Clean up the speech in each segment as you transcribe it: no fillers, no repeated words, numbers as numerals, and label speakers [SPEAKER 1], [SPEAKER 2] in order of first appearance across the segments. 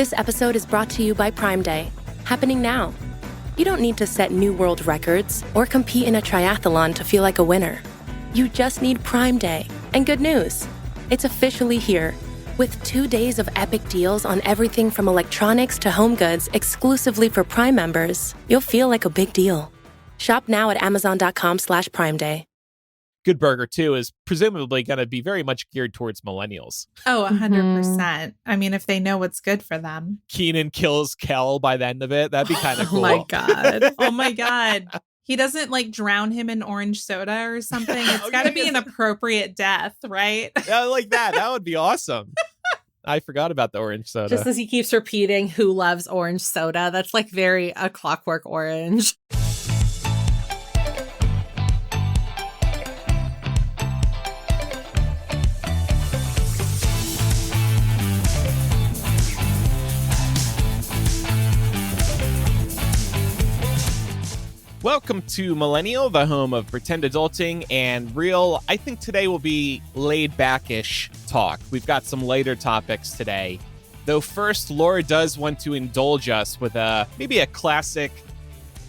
[SPEAKER 1] This episode is brought to you by Prime Day, happening now. You don't need to set new world records or compete in a triathlon to feel like a winner. You just need Prime Day. And good news, it's officially here. With 2 days of epic deals on everything from electronics to home goods exclusively for Prime members, you'll feel like a big deal. Shop now at amazon.com/Prime Day.
[SPEAKER 2] Good Burger 2 is presumably going to be very much geared towards millennials.
[SPEAKER 3] Oh, 100%. I mean, if they know what's good for them.
[SPEAKER 2] Keenan kills Kel by the end of it. That'd be kind of cool.
[SPEAKER 3] Oh my God. Oh my God. He doesn't like drown him in orange soda or something. It's got to be an appropriate death, right?
[SPEAKER 2] Yeah, like that. That would be awesome. I forgot about the orange soda.
[SPEAKER 4] Just as he keeps repeating who loves orange soda. That's like very A Clockwork Orange.
[SPEAKER 2] Welcome to Millennial, the home of pretend adulting and real. I think today will be laid-back-ish talk. We've got some lighter topics today. Though first, Laura does want to indulge us with maybe a classic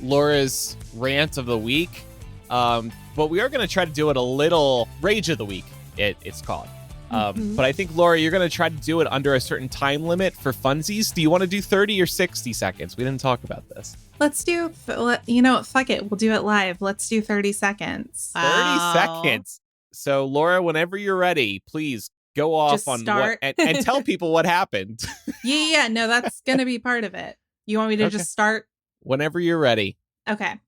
[SPEAKER 2] Laura's rant of the week. But we are going to try to do it a little rage of the week, it's called. But I think, Laura, you're going to try to do it under a certain time limit for funsies. Do you want to do 30 or 60 seconds? We didn't talk about this.
[SPEAKER 3] Let's do, fuck it. We'll do it live. Let's do 30 seconds.
[SPEAKER 2] 30 seconds. So, Laura, whenever you're ready, please go off
[SPEAKER 3] Just
[SPEAKER 2] on
[SPEAKER 3] start.
[SPEAKER 2] what and tell people what happened.
[SPEAKER 3] Yeah. No, that's going to be part of it. You want me to just start?
[SPEAKER 2] Whenever you're ready.
[SPEAKER 3] Okay.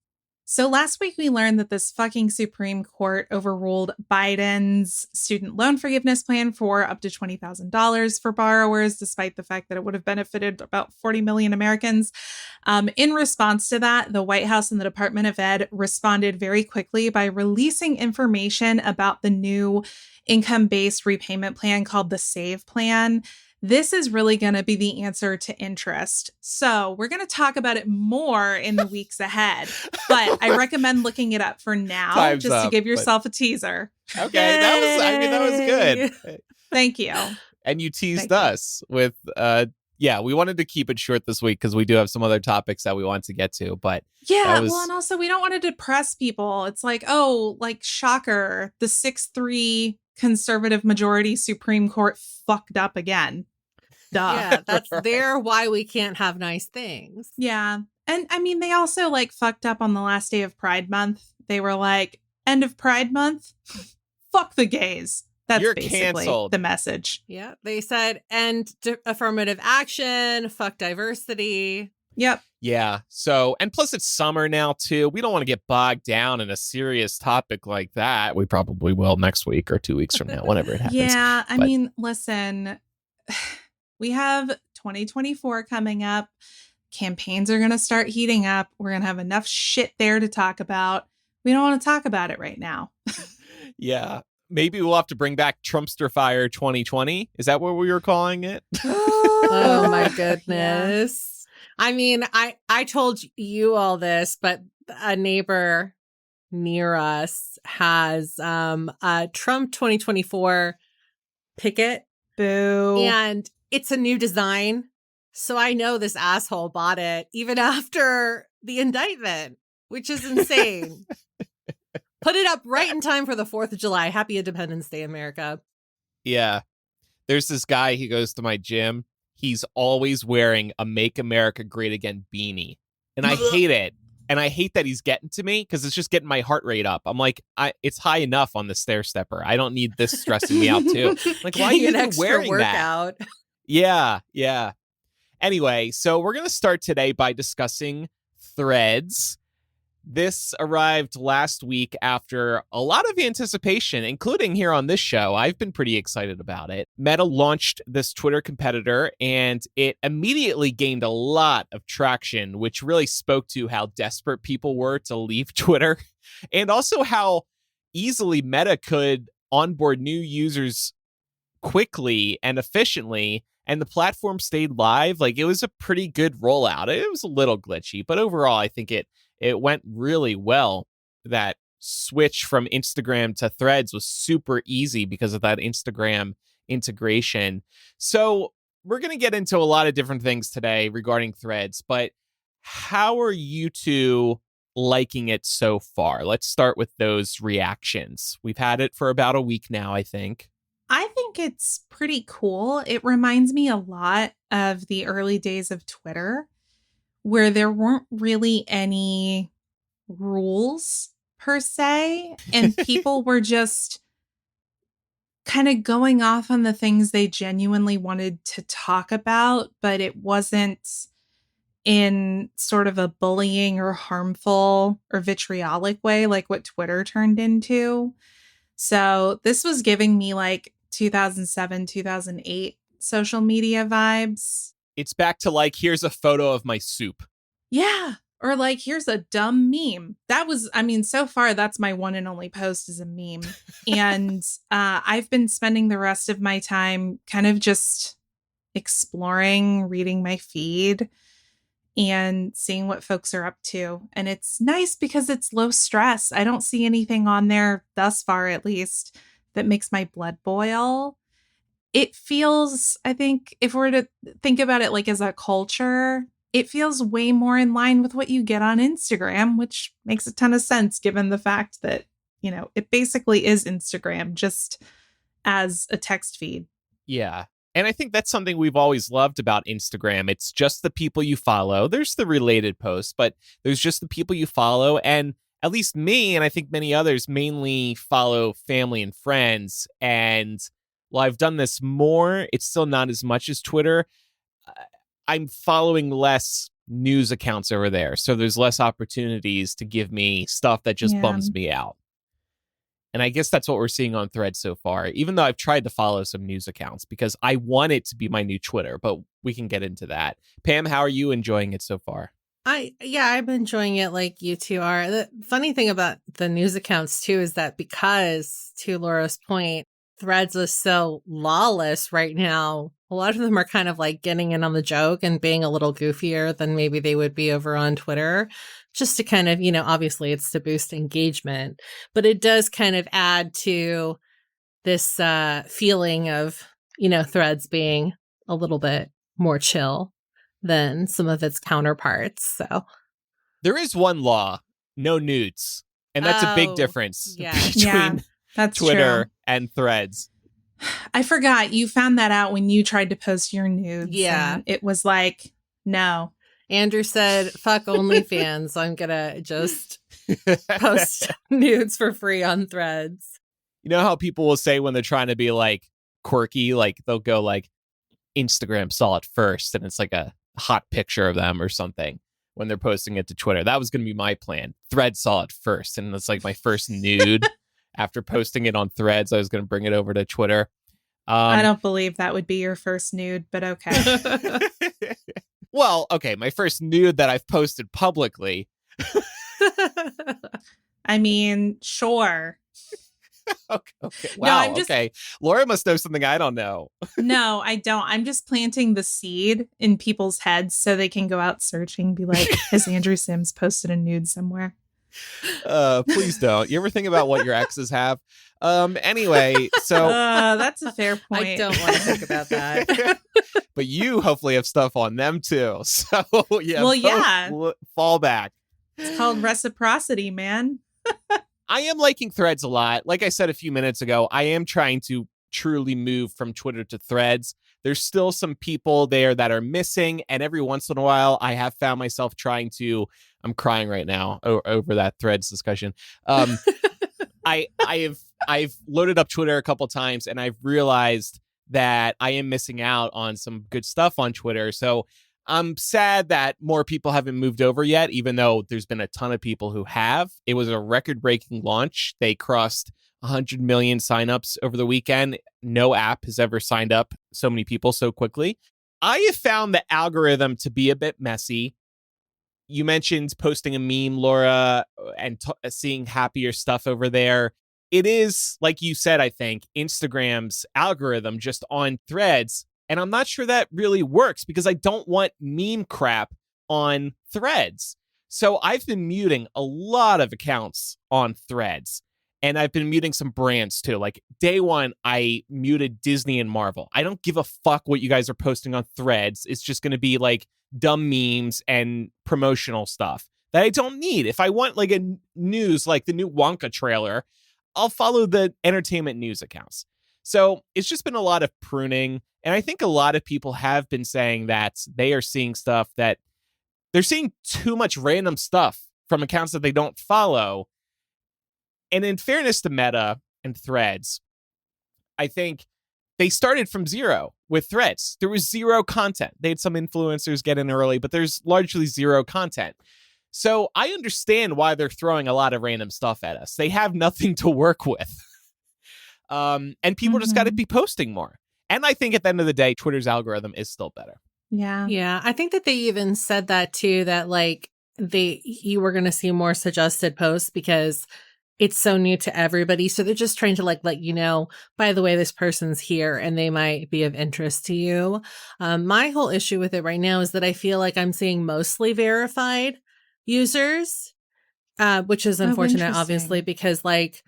[SPEAKER 3] So last week we learned that this fucking Supreme Court overruled Biden's student loan forgiveness plan for up to $20,000 for borrowers, despite the fact that it would have benefited about 40 million Americans. In response to that, the White House and the Department of Ed responded very quickly by releasing information about the new income-based repayment plan called the SAVE plan. This is really going to be the answer to interest. So we're going to talk about it more in the weeks ahead, but I recommend looking it up for now.
[SPEAKER 2] Time's
[SPEAKER 3] just
[SPEAKER 2] up,
[SPEAKER 3] to give yourself a teaser.
[SPEAKER 2] Okay, that was good.
[SPEAKER 3] Thank you.
[SPEAKER 2] And you teased us with, we wanted to keep it short this week because we do have some other topics that we want to get to, but
[SPEAKER 3] and also we don't want to depress people. It's like, shocker, the 6-3 conservative majority Supreme Court fucked up again. Duh.
[SPEAKER 4] Yeah, that's their why we can't have nice things.
[SPEAKER 3] Yeah. And I mean, they also fucked up on the last day of Pride Month. They were like, end of Pride Month, fuck the gays. That's
[SPEAKER 2] You're
[SPEAKER 3] basically
[SPEAKER 2] canceled.
[SPEAKER 3] the message.
[SPEAKER 4] Yeah, they said end affirmative action, fuck diversity.
[SPEAKER 3] Yep.
[SPEAKER 2] Yeah. So, and plus it's summer now too. We don't want to get bogged down in a serious topic like that. We probably will next week or 2 weeks from now, whenever it happens.
[SPEAKER 3] Yeah. I mean, listen, we have 2024 coming up. Campaigns are going to start heating up. We're going to have enough shit there to talk about. We don't want to talk about it right now.
[SPEAKER 2] Yeah. Maybe we'll have to bring back Trumpster Fire 2020. Is that what we were calling it?
[SPEAKER 4] Oh my goodness. Yeah. I mean, I told you all this, but a neighbor near us has a Trump 2024 picket.
[SPEAKER 3] Boo.
[SPEAKER 4] And it's a new design. So I know this asshole bought it even after the indictment, which is insane. Put it up right in time for the 4th of July. Happy Independence Day, America.
[SPEAKER 2] Yeah. There's this guy, he goes to my gym. He's always wearing a Make America Great Again beanie. And I hate it. And I hate that he's getting to me because it's just getting my heart rate up. I'm like, it's high enough on the stair stepper. I don't need this stressing me out too. Like, why are you even wearing
[SPEAKER 4] workout?
[SPEAKER 2] That? Yeah. Anyway, so we're going to start today by discussing Threads. This arrived last week after a lot of anticipation, including here on this show. I've been pretty excited about it. Meta launched this Twitter competitor, and it immediately gained a lot of traction, which really spoke to how desperate people were to leave Twitter, and also how easily Meta could onboard new users quickly and efficiently, and the platform stayed live. Like, it was a pretty good rollout. It was a little glitchy, but overall, I think it went really well. That switch from Instagram to Threads was super easy because of that Instagram integration. So we're going to get into a lot of different things today regarding Threads, but how are you two liking it so far? Let's start with those reactions. We've had it for about a week now, I think.
[SPEAKER 3] I think it's pretty cool. It reminds me a lot of the early days of Twitter, where there weren't really any rules per se, and people were just kind of going off on the things they genuinely wanted to talk about, but it wasn't in sort of a bullying or harmful or vitriolic way like what Twitter turned into. So this was giving me like 2007, 2008 social media vibes.
[SPEAKER 2] It's back to like, here's a photo of my soup.
[SPEAKER 3] Yeah. Or like, here's a dumb meme. That was, I mean, so far, that's my one and only post is a meme. And I've been spending the rest of my time kind of just exploring, reading my feed and seeing what folks are up to. And it's nice because it's low stress. I don't see anything on there thus far, at least, that makes my blood boil. It feels, I think, if we're to think about it like as a culture, it feels way more in line with what you get on Instagram, which makes a ton of sense given the fact that, you know, it basically is Instagram just as a text feed.
[SPEAKER 2] Yeah. And I think that's something we've always loved about Instagram. It's just the people you follow. There's the related posts, but there's just the people you follow. And at least me, and I think many others, mainly follow family and friends. And while I've done this more, it's still not as much as Twitter. I'm following less news accounts over there. So there's less opportunities to give me stuff that just bums me out. And I guess that's what we're seeing on Threads so far, even though I've tried to follow some news accounts because I want it to be my new Twitter, but we can get into that. Pam, how are you enjoying it so far?
[SPEAKER 4] I'm enjoying it like you two are. The funny thing about the news accounts too is that because, to Laura's point, Threads is so lawless right now, a lot of them are kind of like getting in on the joke and being a little goofier than maybe they would be over on Twitter, just to kind of, you know, obviously it's to boost engagement, but it does kind of add to this feeling of, you know, Threads being a little bit more chill than some of its counterparts. So
[SPEAKER 2] there is one law, no nudes. And that's a big difference between
[SPEAKER 3] that's
[SPEAKER 2] Twitter
[SPEAKER 3] true.
[SPEAKER 2] and Threads.
[SPEAKER 3] I forgot you found that out when you tried to post your nudes.
[SPEAKER 4] Yeah.
[SPEAKER 3] And it was like, no.
[SPEAKER 4] Andrew said, fuck OnlyFans. I'm going to just post nudes for free on Threads.
[SPEAKER 2] You know how people will say when they're trying to be like quirky, like they'll go like Instagram saw it first and it's like a hot picture of them or something when they're posting it to Twitter. That was going to be my plan. Threads saw it first and it's like my first nude. After posting it on Threads, I was going to bring it over to Twitter.
[SPEAKER 3] I don't believe that would be your first nude, but okay.
[SPEAKER 2] Well, okay, my first nude that I've posted publicly.
[SPEAKER 3] I mean, sure.
[SPEAKER 2] Okay. Wow.
[SPEAKER 3] No,
[SPEAKER 2] okay. Laura must know something I don't know.
[SPEAKER 3] No, I don't. I'm just planting the seed in people's heads so they can go out searching, be like, has Andrew Sims posted a nude somewhere?
[SPEAKER 2] Please don't. You ever think about what your exes have? Anyway, so
[SPEAKER 3] that's a fair point.
[SPEAKER 4] I don't want to think about that.
[SPEAKER 2] But you hopefully have stuff on them too. So yeah.
[SPEAKER 3] Well, yeah.
[SPEAKER 2] Fall back.
[SPEAKER 3] It's called reciprocity, man.
[SPEAKER 2] I am liking Threads a lot. Like I said a few minutes ago, I am trying to truly move from Twitter to Threads. There's still some people there that are missing, and every once in a while, I have found myself trying to. I'm crying right now over that Threads discussion. I've loaded up Twitter a couple times, and I've realized that I am missing out on some good stuff on Twitter. So I'm sad that more people haven't moved over yet, even though there's been a ton of people who have. It was a record-breaking launch. They crossed 100 million signups over the weekend. No app has ever signed up so many people so quickly. I have found the algorithm to be a bit messy. You mentioned posting a meme, Laura, and seeing happier stuff over there. It is, like you said, I think, Instagram's algorithm just on Threads. And I'm not sure that really works because I don't want meme crap on Threads. So I've been muting a lot of accounts on Threads. And I've been muting some brands too. Like day one, I muted Disney and Marvel. I don't give a fuck what you guys are posting on Threads. It's just going to be like dumb memes and promotional stuff that I don't need. If I want like a news, like the new Wonka trailer, I'll follow the entertainment news accounts. So it's just been a lot of pruning. And I think a lot of people have been saying that they are seeing stuff that they're seeing too much random stuff from accounts that they don't follow. And in fairness to Meta and Threads, I think they started from zero with Threads. There was zero content. They had some influencers get in early, but there's largely zero content. So I understand why they're throwing a lot of random stuff at us. They have nothing to work with. And people just got to be posting more. And I think at the end of the day, Twitter's algorithm is still better.
[SPEAKER 3] Yeah.
[SPEAKER 4] Yeah. I think that they even said that too, that like you were going to see more suggested posts because it's so new to everybody. So they're just trying to like let you know, by the way, this person's here and they might be of interest to you. My whole issue with it right now is that I feel like I'm seeing mostly verified users, which is unfortunate, obviously, because like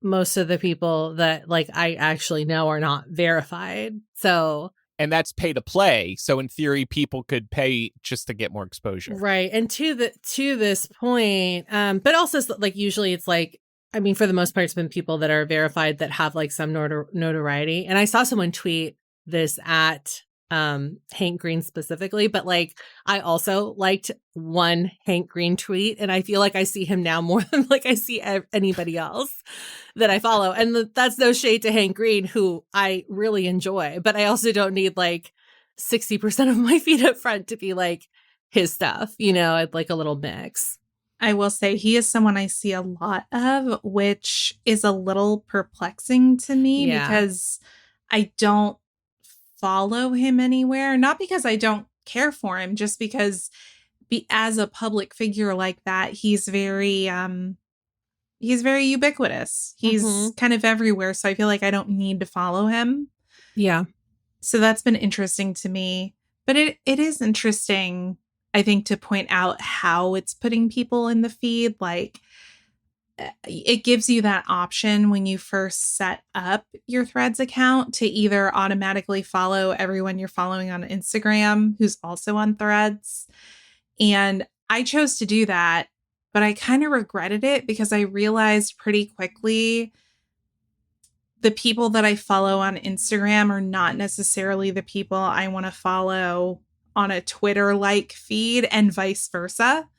[SPEAKER 4] most of the people that like I actually know are not verified. So
[SPEAKER 2] and that's pay to play. So in theory, people could pay just to get more exposure.
[SPEAKER 4] Right. And to this point, but also like usually it's like, I mean, for the most part, it's been people that are verified that have like some notoriety. And I saw someone tweet this at Hank Green specifically, but like I also liked one Hank Green tweet and I feel like I see him now more than like I see anybody else that I follow. And that's no shade to Hank Green, who I really enjoy, but I also don't need like 60% of my feed up front to be like his stuff, you know. I'd like a little mix.
[SPEAKER 3] I will say he is someone I see a lot of, which is a little perplexing to me because I don't follow him anywhere. Not because I don't care for him, just because as a public figure like that, he's very ubiquitous. He's kind of everywhere. So I feel like I don't need to follow him.
[SPEAKER 4] Yeah.
[SPEAKER 3] So that's been interesting to me. But it is interesting, I think, to point out how it's putting people in the feed. Like, it gives you that option when you first set up your Threads account to either automatically follow everyone you're following on Instagram who's also on Threads. And I chose to do that, but I kind of regretted it because I realized pretty quickly the people that I follow on Instagram are not necessarily the people I want to follow on a Twitter-like feed, and vice versa.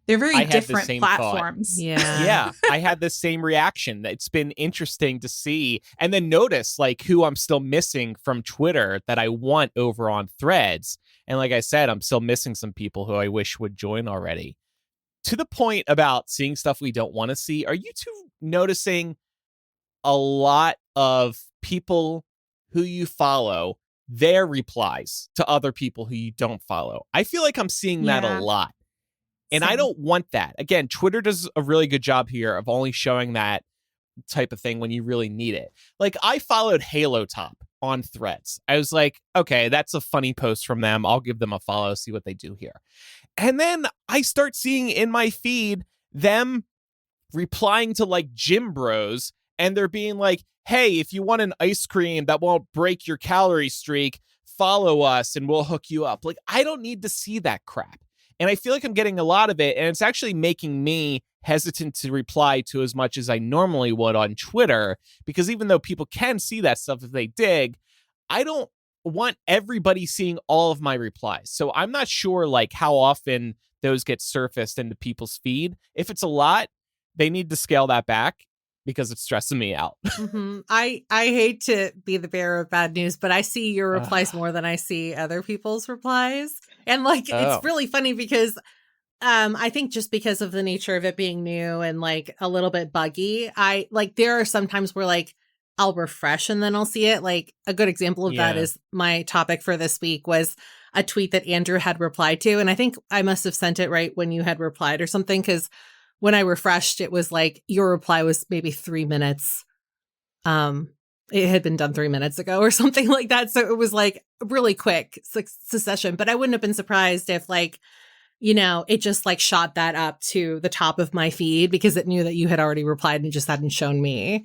[SPEAKER 3] They're very different platforms.
[SPEAKER 4] Thought. Yeah.
[SPEAKER 2] Yeah. I had the same reaction. It's been interesting to see and then notice like who I'm still missing from Twitter that I want over on Threads. And like I said, I'm still missing some people who I wish would join already. To the point about seeing stuff we don't want to see, are you two noticing a lot of people who you follow, their replies to other people who you don't follow? I feel like I'm seeing that a lot. And I don't want that. Again, Twitter does a really good job here of only showing that type of thing when you really need it. Like, I followed Halo Top on Threads. I was like, okay, that's a funny post from them. I'll give them a follow, see what they do here. And then I start seeing in my feed them replying to like gym bros, and they're being like, hey, if you want an ice cream that won't break your calorie streak, follow us and we'll hook you up. Like, I don't need to see that crap. And I feel like I'm getting a lot of it, and it's actually making me hesitant to reply to as much as I normally would on Twitter, because even though people can see that stuff if they dig, I don't want everybody seeing all of my replies. So I'm not sure like how often those get surfaced into people's feed. If it's a lot, they need to scale that back because it's stressing me out.
[SPEAKER 4] I hate to be the bearer of bad news, but I see your replies more than I see other people's replies. And like, it's really funny because I think just because of the nature of it being new and like a little bit buggy, I like, there are some times where like I'll refresh and then I'll see it. Like a good example of that is my topic for this week was a tweet that Andrew had replied to. And I think I must have sent it right when you had replied or something, because when I refreshed, it was like your reply was maybe 3 minutes. It had been done 3 minutes ago or something like that. So it was like really quick succession. But I wouldn't have been surprised if like it just like shot that up to the top of my feed because it knew that you had already replied and just hadn't shown me.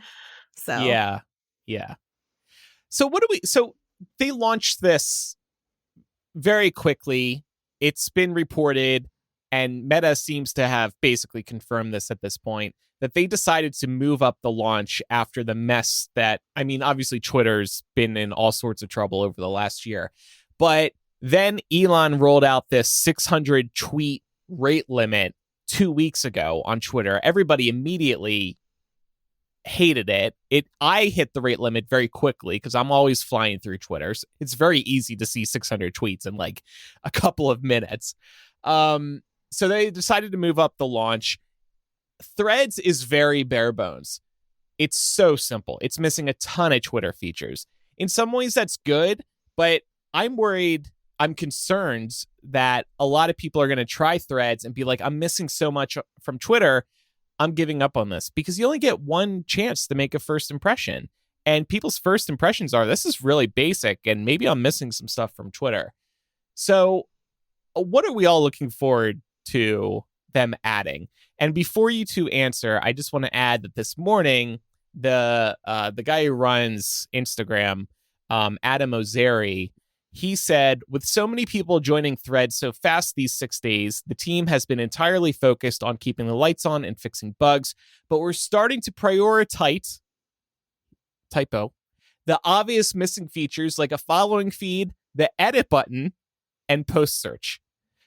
[SPEAKER 4] So
[SPEAKER 2] Yeah. So they launched this very quickly. It's been reported, and Meta seems to have basically confirmed this at this point, that they decided to move up the launch after the mess that, I mean, obviously Twitter's been in all sorts of trouble over the last year. But then Elon rolled out this 600 tweet rate limit 2 weeks ago on Twitter. Everybody immediately hated it. I hit the rate limit very quickly because I'm always flying through Twitter. So it's very easy to see 600 tweets in like a couple of minutes. So they decided to move up the launch. Threads is very bare bones. It's so simple. It's missing a ton of Twitter features. In some ways, that's good, but I'm concerned that a lot of people are going to try Threads and be like, I'm missing so much from Twitter, I'm giving up on this, because you only get one chance to make a first impression. And people's first impressions are, this is really basic, and maybe I'm missing some stuff from Twitter. So what are we all looking forward to them adding? And before you two answer, I just want to add that this morning, the guy who runs Instagram, Adam Ozeri, he said, with so many people joining Threads so fast these 6 days, the team has been entirely focused on keeping the lights on and fixing bugs, but we're starting to prioritize, typo, the obvious missing features like a following feed, the edit button, and post search.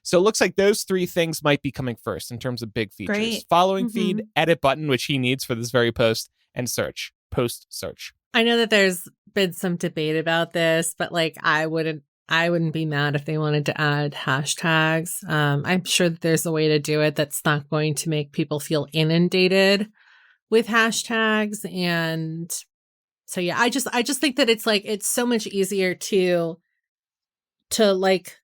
[SPEAKER 2] So it looks like those three things might be coming first in terms of big features.
[SPEAKER 3] Great.
[SPEAKER 2] Following feed, edit button, which he needs for this very post, and post search.
[SPEAKER 4] I know that there's been some debate about this, but like I wouldn't be mad if they wanted to add hashtags. I'm sure that there's a way to do it that's not going to make people feel inundated with hashtags. And so yeah, I just think that it's so much easier to like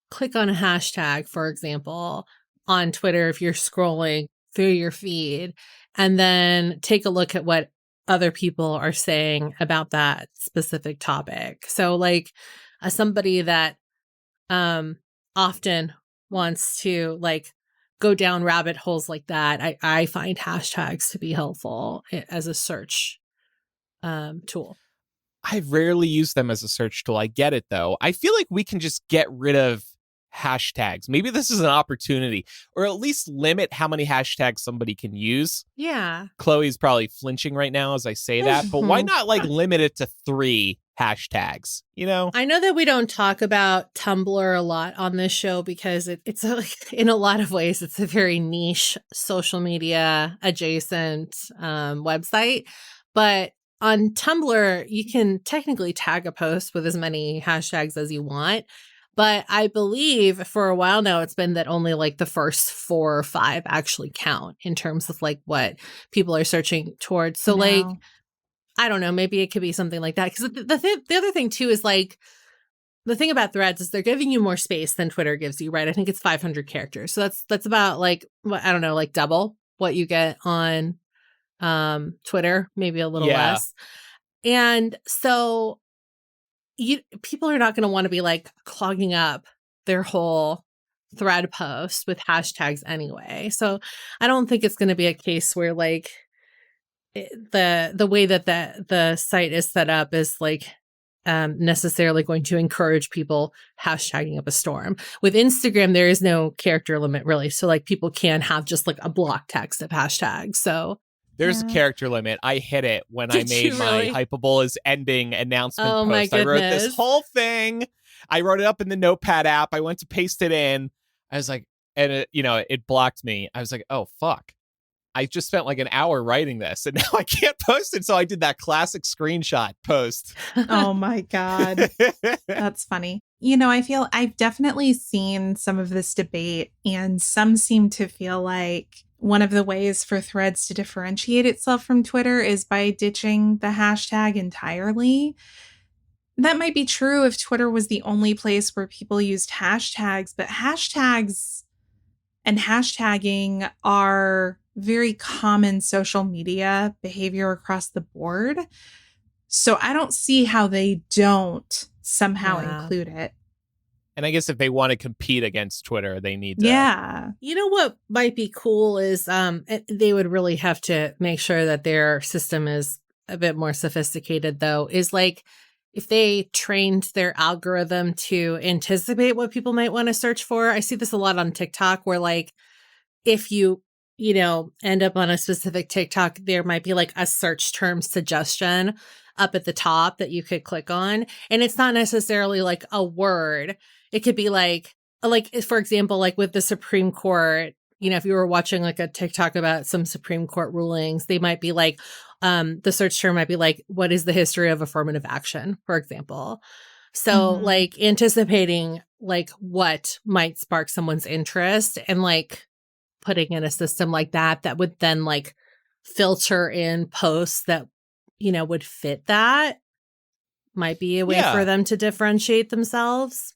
[SPEAKER 4] click on a hashtag, for example, on Twitter if you're scrolling through your feed, and then take a look at what other people are saying about that specific topic. So like as somebody that often wants to like go down rabbit holes like that, I find hashtags to be helpful as a search tool.
[SPEAKER 2] I rarely use them as a search tool. I get it, though. I feel like we can just get rid of hashtags. Maybe this is an opportunity, or at least limit how many hashtags somebody can use.
[SPEAKER 4] Yeah.
[SPEAKER 2] Chloe's probably flinching right now as I say that, but why not like limit it to 3 hashtags,
[SPEAKER 4] I know that we don't talk about Tumblr a lot on this show because it's in a lot of ways, it's a very niche social media adjacent website. But on Tumblr, you can technically tag a post with as many hashtags as you want. But I believe for a while now, it's been that only like the first 4 or 5 actually count in terms of like what people are searching towards. So like, I don't know, maybe it could be something like that. Because the other thing too is like, the thing about Threads is they're giving you more space than Twitter gives you, right? I think it's 500 characters. So that's about like, I don't know, like double what you get on Twitter, maybe a little less. And so people are not going to want to be like clogging up their whole thread post with hashtags anyway. So I don't think it's going to be a case where like the way that the site is set up is like necessarily going to encourage people hashtagging up a storm. With Instagram, there is no character limit really. So like people can have just like a block text of hashtags. So
[SPEAKER 2] there's a character limit. I hit it when I made my Hypable is ending announcement post.
[SPEAKER 4] My goodness.
[SPEAKER 2] I wrote this whole thing. I wrote it up in the Notepad app. I went to paste it in. I was like, and it blocked me. I was like, oh, fuck. I just spent like an hour writing this and now I can't post it. So I did that classic screenshot post.
[SPEAKER 3] Oh my God. That's funny. I feel I've definitely seen some of this debate, and some seem to feel like one of the ways for Threads to differentiate itself from Twitter is by ditching the hashtag entirely. That might be true if Twitter was the only place where people used hashtags, but hashtags and hashtagging are very common social media behavior across the board. So I don't see how they don't somehow include it.
[SPEAKER 2] And I guess if they want to compete against Twitter, they need to.
[SPEAKER 3] Yeah.
[SPEAKER 4] You know what might be cool is they would really have to make sure that their system is a bit more sophisticated, though, is like if they trained their algorithm to anticipate what people might want to search for. I see this a lot on TikTok where like if you end up on a specific TikTok, there might be like a search term suggestion up at the top that you could click on. And it's not necessarily like a word. It could be like, for example, like with the Supreme Court, if you were watching like a TikTok about some Supreme Court rulings, they might be like, the search term might be like, what is the history of affirmative action, for example? So like anticipating like what might spark someone's interest and like putting in a system like that would then like filter in posts that, would fit that might be a way for them to differentiate themselves.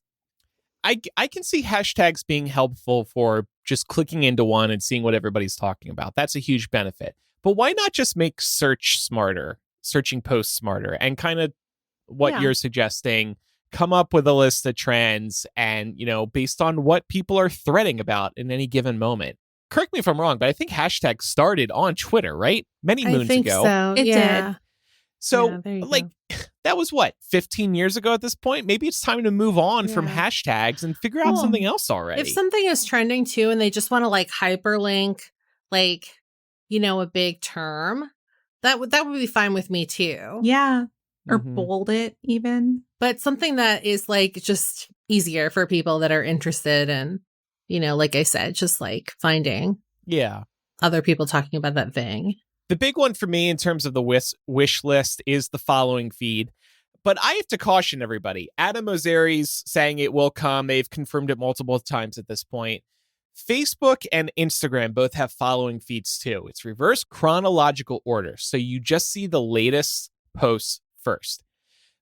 [SPEAKER 2] I can see hashtags being helpful for just clicking into one and seeing what everybody's talking about. That's a huge benefit. But why not just make searching posts smarter, and kind of what you're suggesting, come up with a list of trends and, based on what people are threading about in any given moment. Correct me if I'm wrong, but I think hashtags started on Twitter, right? Many moons ago.
[SPEAKER 4] So.
[SPEAKER 3] It did.
[SPEAKER 2] So, that was what, 15 years ago at this point? Maybe it's time to move on from hashtags and figure out something else already.
[SPEAKER 4] If something is trending too and they just want to like hyperlink, like, a big term, that would be fine with me too.
[SPEAKER 3] Yeah. Or bold it even.
[SPEAKER 4] But something that is like just easier for people that are interested in, like I said, just like finding other people talking about that thing.
[SPEAKER 2] The big one for me in terms of the wish list is the following feed. But I have to caution everybody. Adam Ozeri's saying it will come. They've confirmed it multiple times at this point. Facebook and Instagram both have following feeds too. It's reverse chronological order. So you just see the latest posts first.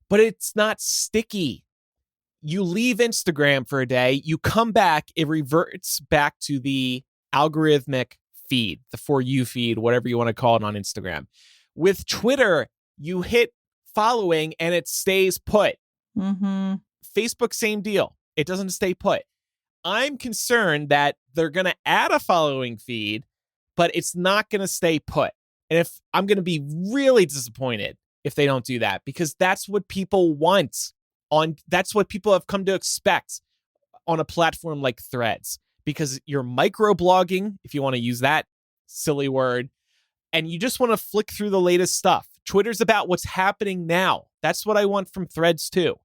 [SPEAKER 2] But it's not sticky. You leave Instagram for a day, you come back, it reverts back to the algorithmic feed, the For You feed, whatever you want to call it on Instagram. With Twitter, you hit following and it stays put. Facebook, same deal. It doesn't stay put. I'm concerned that they're going to add a following feed, but it's not going to stay put. And if I'm going to be really disappointed if they don't do that, because that's what people want. That's what people have come to expect on a platform like Threads, because you're microblogging, if you want to use that silly word, and you just want to flick through the latest stuff. Twitter's about what's happening now. That's what I want from Threads too.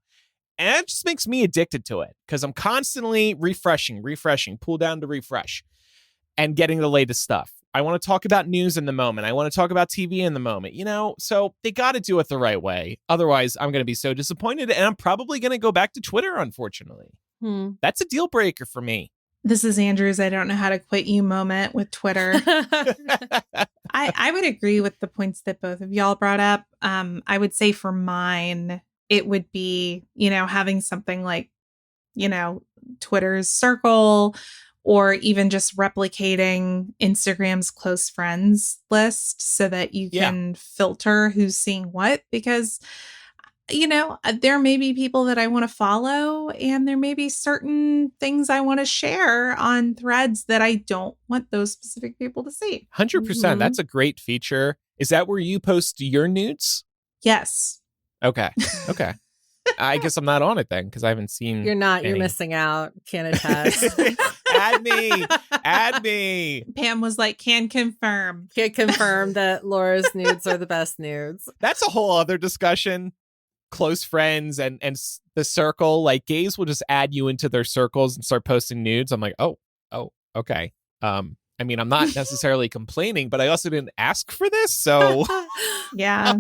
[SPEAKER 2] And it just makes me addicted to it because I'm constantly refreshing, pull down to refresh and getting the latest stuff. I want to talk about news in the moment. I want to talk about TV in the moment, so they got to do it the right way. Otherwise, I'm going to be so disappointed and I'm probably going to go back to Twitter, unfortunately. That's a deal breaker for me.
[SPEAKER 3] This is Andrew's I don't know how to quit you moment with Twitter. I would agree with the points that both of y'all brought up. I would say for mine, it would be, having something like, Twitter's Circle, or even just replicating Instagram's close friends list so that you can filter who's seeing what, because, there may be people that I want to follow and there may be certain things I want to share on Threads that I don't want those specific people to see.
[SPEAKER 2] 100%. That's a great feature. Is that where you post your nudes?
[SPEAKER 3] Yes.
[SPEAKER 2] Okay. I guess I'm not on it then because I haven't seen.
[SPEAKER 4] You're not.
[SPEAKER 2] any.
[SPEAKER 4] You're missing out. Can attest.
[SPEAKER 2] Add me.
[SPEAKER 3] Pam was like, can confirm
[SPEAKER 4] that Laura's nudes are the best nudes.
[SPEAKER 2] That's a whole other discussion. Close friends and the circle, like gays will just add you into their circles and start posting nudes. I'm like, oh, okay. I mean, I'm not necessarily complaining, but I also didn't ask for this, so
[SPEAKER 3] yeah.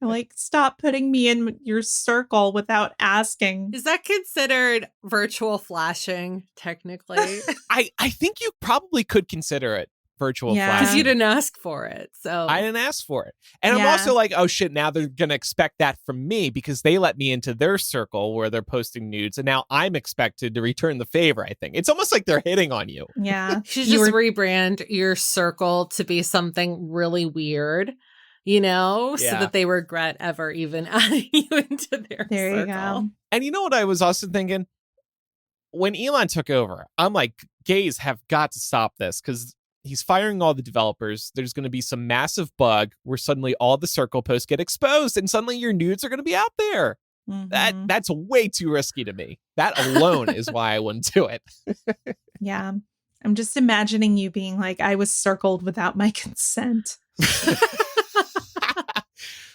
[SPEAKER 3] Like, stop putting me in your circle without asking.
[SPEAKER 4] Is that considered virtual flashing, technically?
[SPEAKER 2] I think you probably could consider it virtual flashing.
[SPEAKER 4] Because you didn't ask for it. So
[SPEAKER 2] I didn't ask for it. And I'm also like, oh shit, now they're going to expect that from me because they let me into their circle where they're posting nudes. And now I'm expected to return the favor, I think. It's almost like they're hitting on you.
[SPEAKER 3] Yeah.
[SPEAKER 4] You should just rebrand your circle to be something really weird, so that they regret ever even adding you into their circle.
[SPEAKER 3] There you go.
[SPEAKER 2] And you know what I was also thinking? When Elon took over, I'm like, gays have got to stop this because he's firing all the developers. There's going to be some massive bug where suddenly all the circle posts get exposed and suddenly your nudes are going to be out there.
[SPEAKER 3] Mhm.
[SPEAKER 2] That's way too risky to me. That alone is why I wouldn't do it.
[SPEAKER 3] Yeah. I'm just imagining you being like, I was circled without my consent.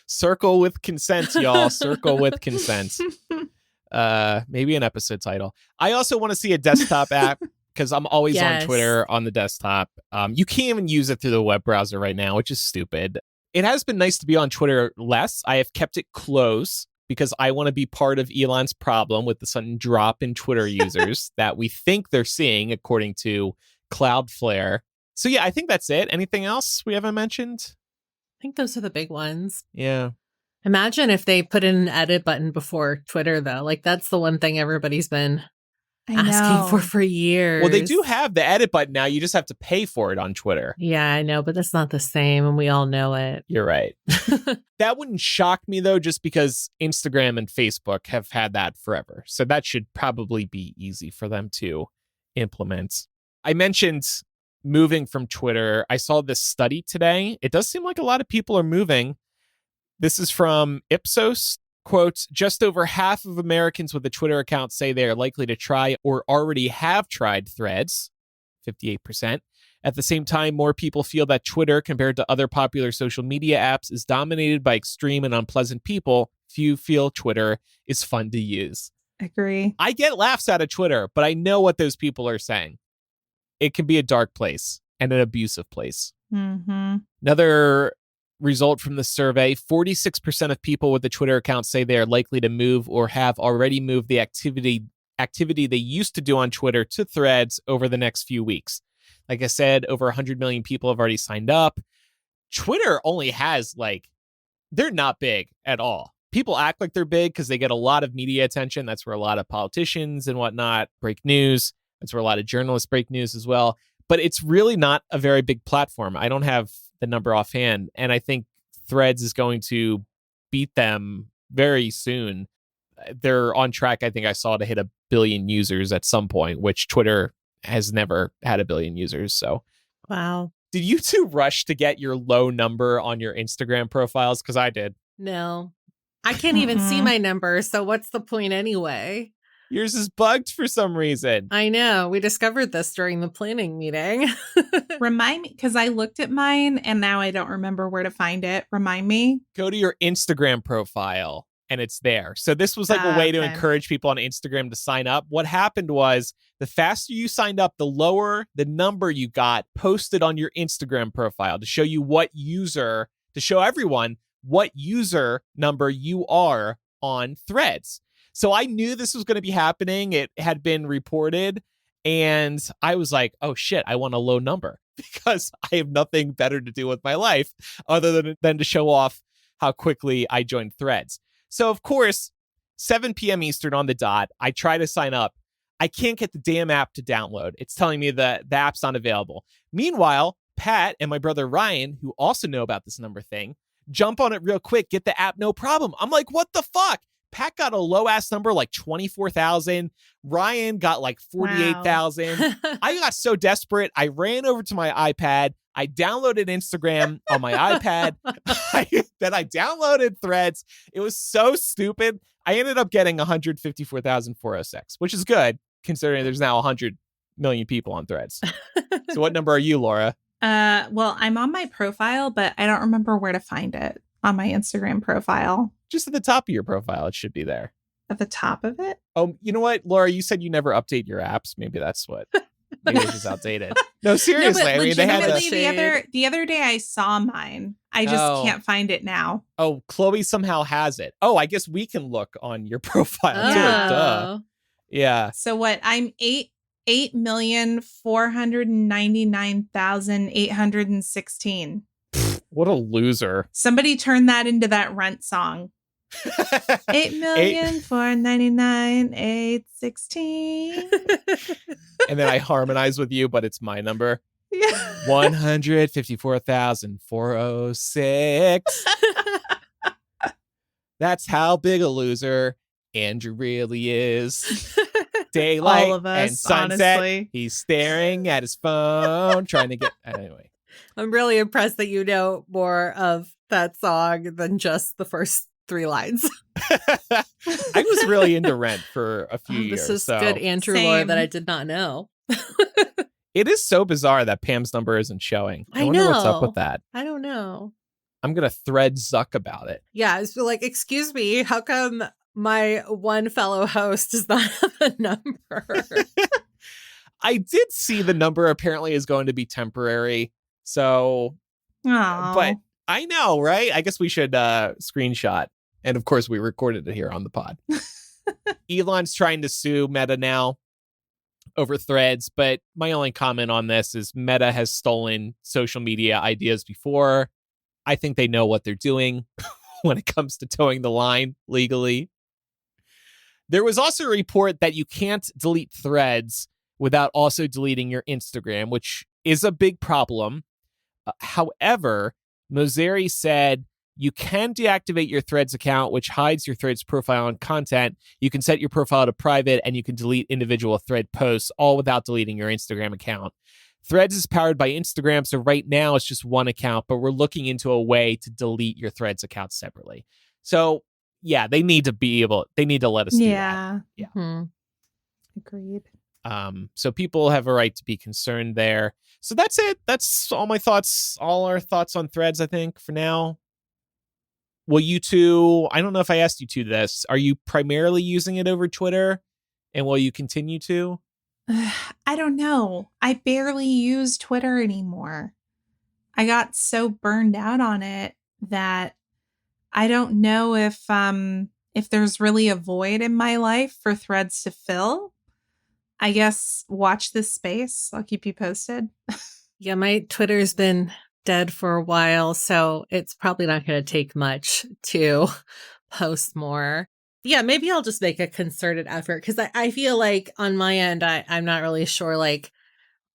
[SPEAKER 2] Circle with consent, y'all. Circle with consent. Maybe an episode title. I also want to see a desktop app because I'm always on Twitter on the desktop. You can't even use it through the web browser right now, which is stupid. It has been nice to be on Twitter less. I have kept it close because I want to be part of Elon's problem with the sudden drop in Twitter users that we think they're seeing, according to Cloudflare. So yeah, I think that's it. Anything else we haven't mentioned?
[SPEAKER 4] I think those are the big ones.
[SPEAKER 2] Yeah.
[SPEAKER 4] Imagine if they put in an edit button before Twitter, though. Like, that's the one thing everybody's been asking for years.
[SPEAKER 2] Well, they do have the edit button now. You just have to pay for it on Twitter.
[SPEAKER 4] Yeah, I know, but that's not the same, and we all know it.
[SPEAKER 2] You're right. That wouldn't shock me, though, just because Instagram and Facebook have had that forever. So that should probably be easy for them to implement. I mentioned moving from Twitter. I saw this study today. It does seem like a lot of people are moving. This is from Ipsos. Quote, just over half of Americans with a Twitter account say they are likely to try or already have tried Threads, 58%. At the same time, more people feel that Twitter, compared to other popular social media apps, is dominated by extreme and unpleasant people. Few feel Twitter is fun to use.
[SPEAKER 3] Agree.
[SPEAKER 2] I get laughs out of Twitter, but I know what those people are saying. It can be a dark place and an abusive place.
[SPEAKER 3] Mm-hmm.
[SPEAKER 2] Another result from the survey, 46% of people with a Twitter account say they are likely to move or have already moved the activity they used to do on Twitter to Threads over the next few weeks. Like I said, over 100 million people have already signed up. Twitter only has, they're not big at all. People act like they're big because they get a lot of media attention. That's where a lot of politicians and whatnot break news. That's where a lot of journalists break news as well. But it's really not a very big platform. I don't have the number offhand. And I think Threads is going to beat them very soon. They're on track, I think I saw, to hit 1 billion users at some point, which Twitter has never had 1 billion users. So,
[SPEAKER 4] wow.
[SPEAKER 2] Did you two rush to get your low number on your Instagram profiles? Because I did.
[SPEAKER 4] No, I can't even see my number. So what's the point anyway?
[SPEAKER 2] Yours is bugged for some reason.
[SPEAKER 4] I know. We discovered this during the planning meeting.
[SPEAKER 3] Remind me, because I looked at mine and now I don't remember where to find it. Remind me.
[SPEAKER 2] Go to your Instagram profile and it's there. So this was like a way to encourage people on Instagram to sign up. What happened was the faster you signed up, the lower the number you got posted on your Instagram profile to show you to show everyone what user number you are on Threads. So I knew this was going to be happening. It had been reported. And I was like, oh, shit, I want a low number because I have nothing better to do with my life other than to show off how quickly I joined Threads. So, of course, 7 p.m. Eastern on the dot, I try to sign up. I can't get the damn app to download. It's telling me that the app's not available. Meanwhile, Pat and my brother Ryan, who also know about this number thing, jump on it real quick, get the app, no problem. I'm like, what the fuck? Pat got a low-ass number, like 24,000. Ryan got like 48,000. Wow. I got so desperate, I ran over to my iPad. I downloaded Instagram on my iPad. Then I downloaded Threads. It was so stupid. I ended up getting 154,406, which is good, considering there's now 100 million people on Threads. So what number are you, Laura?
[SPEAKER 3] Well, I'm on my profile, but I don't remember where to find it on my Instagram profile.
[SPEAKER 2] Just at the top of your profile, it should be there.
[SPEAKER 3] At the top of it?
[SPEAKER 2] Oh, you know what, Laura? You said you never update your apps. Maybe that's what. Maybe it's just outdated. No, seriously.
[SPEAKER 3] No,
[SPEAKER 2] I mean, they had
[SPEAKER 3] the other day I saw mine. I just can't find it now.
[SPEAKER 2] Oh, Chloe somehow has it. Oh, I guess we can look on your profile too. Duh. Yeah.
[SPEAKER 3] So what? I'm 8,499,816.
[SPEAKER 2] What a loser.
[SPEAKER 3] Somebody turn that into that Rent song. 8,499,816.
[SPEAKER 2] And then I harmonize with you, but it's my number.
[SPEAKER 3] Yeah.
[SPEAKER 2] 154,406. That's how big a loser Andrew really is. Daylight
[SPEAKER 3] All of us,
[SPEAKER 2] and sunset.
[SPEAKER 3] honestly.
[SPEAKER 2] He's staring at his phone, trying to get. Anyway.
[SPEAKER 4] I'm really impressed that you know more of that song than just the first 3 lines.
[SPEAKER 2] I was really into Rent for a few years.
[SPEAKER 4] This is
[SPEAKER 2] so.
[SPEAKER 4] good Andrew lore
[SPEAKER 3] Same.
[SPEAKER 4] that I did not know.
[SPEAKER 2] It is so bizarre that Pam's number isn't showing. I
[SPEAKER 4] I
[SPEAKER 2] wonder what's up
[SPEAKER 4] know.
[SPEAKER 2] with that.
[SPEAKER 4] I don't know.
[SPEAKER 2] I'm going to thread Zuck about it.
[SPEAKER 4] Yeah, it's like, excuse me, how come my one fellow host does not have a number?
[SPEAKER 2] I did see the number apparently is going to be temporary. So,
[SPEAKER 3] Aw.
[SPEAKER 2] but I know, right? I guess we should screenshot. And of course, we recorded it here on the pod. Elon's trying to sue Meta now over Threads. But my only comment on this is Meta has stolen social media ideas before. I think they know what they're doing when it comes to towing the line legally. There was also a report that you can't delete Threads without also deleting your Instagram, which is a big problem. However, Mosseri said you can deactivate your Threads account, which hides your Threads profile and content. You can set your profile to private, and you can delete individual thread posts, all without deleting your Instagram account. Threads is powered by Instagram, so right now it's just one account, but we're looking into a way to delete your Threads account separately. So, yeah, they need to let us do that.
[SPEAKER 3] Yeah.
[SPEAKER 2] Yeah.
[SPEAKER 4] Hmm.
[SPEAKER 3] Agreed.
[SPEAKER 2] So people have a right to be concerned there. So that's it. That's all my thoughts, all our thoughts on Threads, I think, for now. Will you two, I don't know if I asked you two this, are you primarily using it over Twitter? And will you continue to?
[SPEAKER 3] I don't know. I barely use Twitter anymore. I got so burned out on it that I don't know if there's really a void in my life for Threads to fill. I guess watch this space. I'll keep you posted.
[SPEAKER 4] Yeah, my Twitter's been dead for a while, so it's probably not going to take much to post more. Yeah, maybe I'll just make a concerted effort because I feel like on my end, I'm not really sure like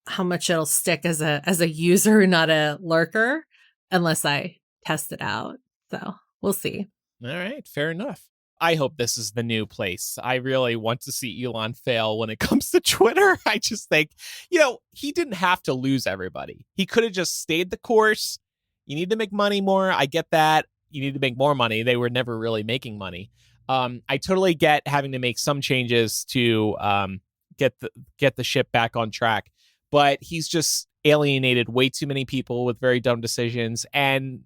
[SPEAKER 4] how much it'll stick as a user, not a lurker, unless I test it out. So we'll see.
[SPEAKER 2] All right, fair enough. I hope this is the new place. I really want to see Elon fail when it comes to Twitter. I just think, he didn't have to lose everybody. He could have just stayed the course. You need to make money more. I get that. You need to make more money. They were never really making money. I totally get having to make some changes to get the ship back on track. But he's just alienated way too many people with very dumb decisions. And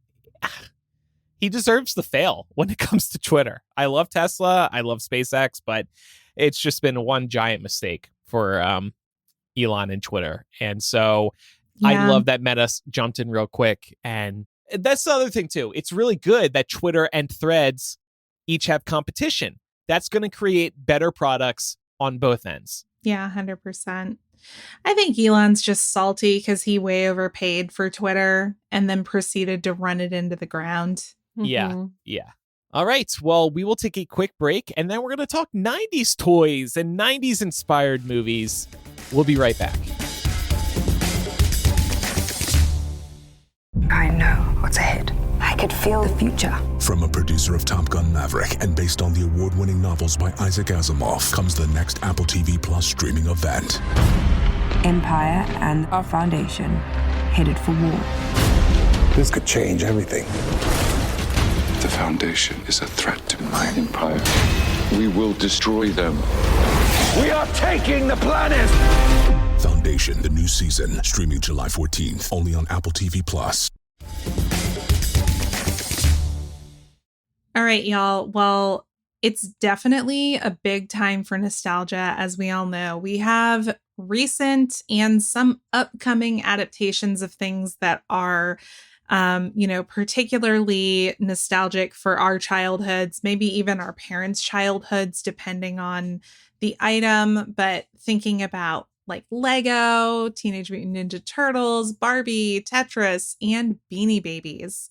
[SPEAKER 2] he deserves the fail when it comes to Twitter. I love Tesla. I love SpaceX, but it's just been one giant mistake for Elon and Twitter. And so I love that Meta jumped in real quick. And that's the other thing, too. It's really good that Twitter and Threads each have competition. That's going to create better products on both ends.
[SPEAKER 3] Yeah, 100%. I think Elon's just salty because he way overpaid for Twitter and then proceeded to run it into the ground.
[SPEAKER 2] Yeah. All right. Well, we will take a quick break and then we're going to talk 90s toys and 90s inspired movies. We'll be right back.
[SPEAKER 5] I know what's ahead. I could feel the future.
[SPEAKER 6] From a producer of Top Gun Maverick and based on the award-winning novels by Isaac Asimov comes the next Apple TV Plus streaming event.
[SPEAKER 5] Empire and our foundation headed for war.
[SPEAKER 7] This could change everything.
[SPEAKER 8] The Foundation is a threat to my empire. We will destroy them.
[SPEAKER 7] We are taking the planet!
[SPEAKER 6] Foundation, the new season, streaming July 14th, only on Apple TV Plus.
[SPEAKER 3] All right, y'all. Well, it's definitely a big time for nostalgia, as we all know. We have recent and some upcoming adaptations of things that are, particularly nostalgic for our childhoods, maybe even our parents' childhoods, depending on the item. But thinking about like Lego, Teenage Mutant Ninja Turtles, Barbie, Tetris, and Beanie Babies.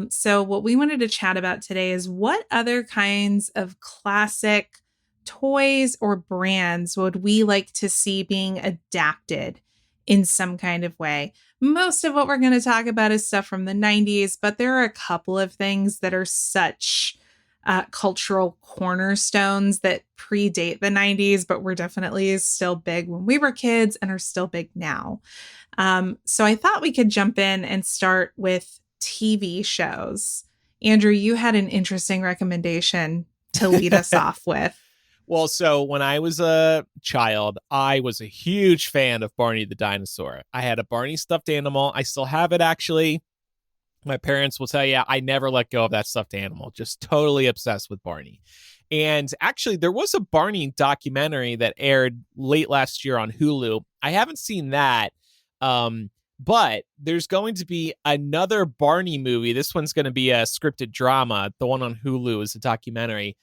[SPEAKER 3] So what we wanted to chat about today is what other kinds of classic toys or brands would we like to see being adapted in some kind of way? Most of what we're going to talk about is stuff from the 90s, but there are a couple of things that are such cultural cornerstones that predate the 90s, but were definitely still big when we were kids and are still big now. So I thought we could jump in and start with TV shows. Andrew, you had an interesting recommendation to lead us off with.
[SPEAKER 2] Well, so when I was a child, I was a huge fan of Barney the dinosaur. I had a Barney stuffed animal. I still have it, actually. My parents will tell you I never let go of that stuffed animal. Just totally obsessed with Barney. And actually, there was a Barney documentary that aired late last year on Hulu. I haven't seen that. But there's going to be another Barney movie. This one's going to be a scripted drama. The one on Hulu is a documentary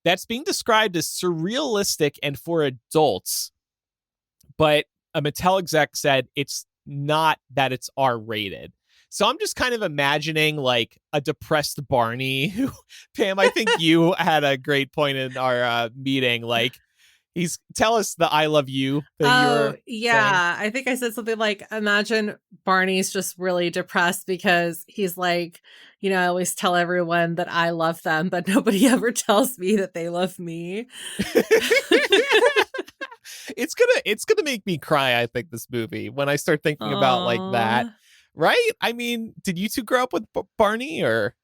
[SPEAKER 2] that's being described as surrealistic and for adults. But a Mattel exec said it's not, that it's R-rated. So I'm just kind of imagining like a depressed Barney who, Pam, I think you had a great point in our meeting. Like, tell us the I love you that you were saying.
[SPEAKER 4] I think I said something like, imagine Barney's just really depressed because he's like, I always tell everyone that I love them, but nobody ever tells me that they love me.
[SPEAKER 2] It's gonna make me cry, I think, this movie, when I start thinking about like that. Right? I mean, did you two grow up with Barney or?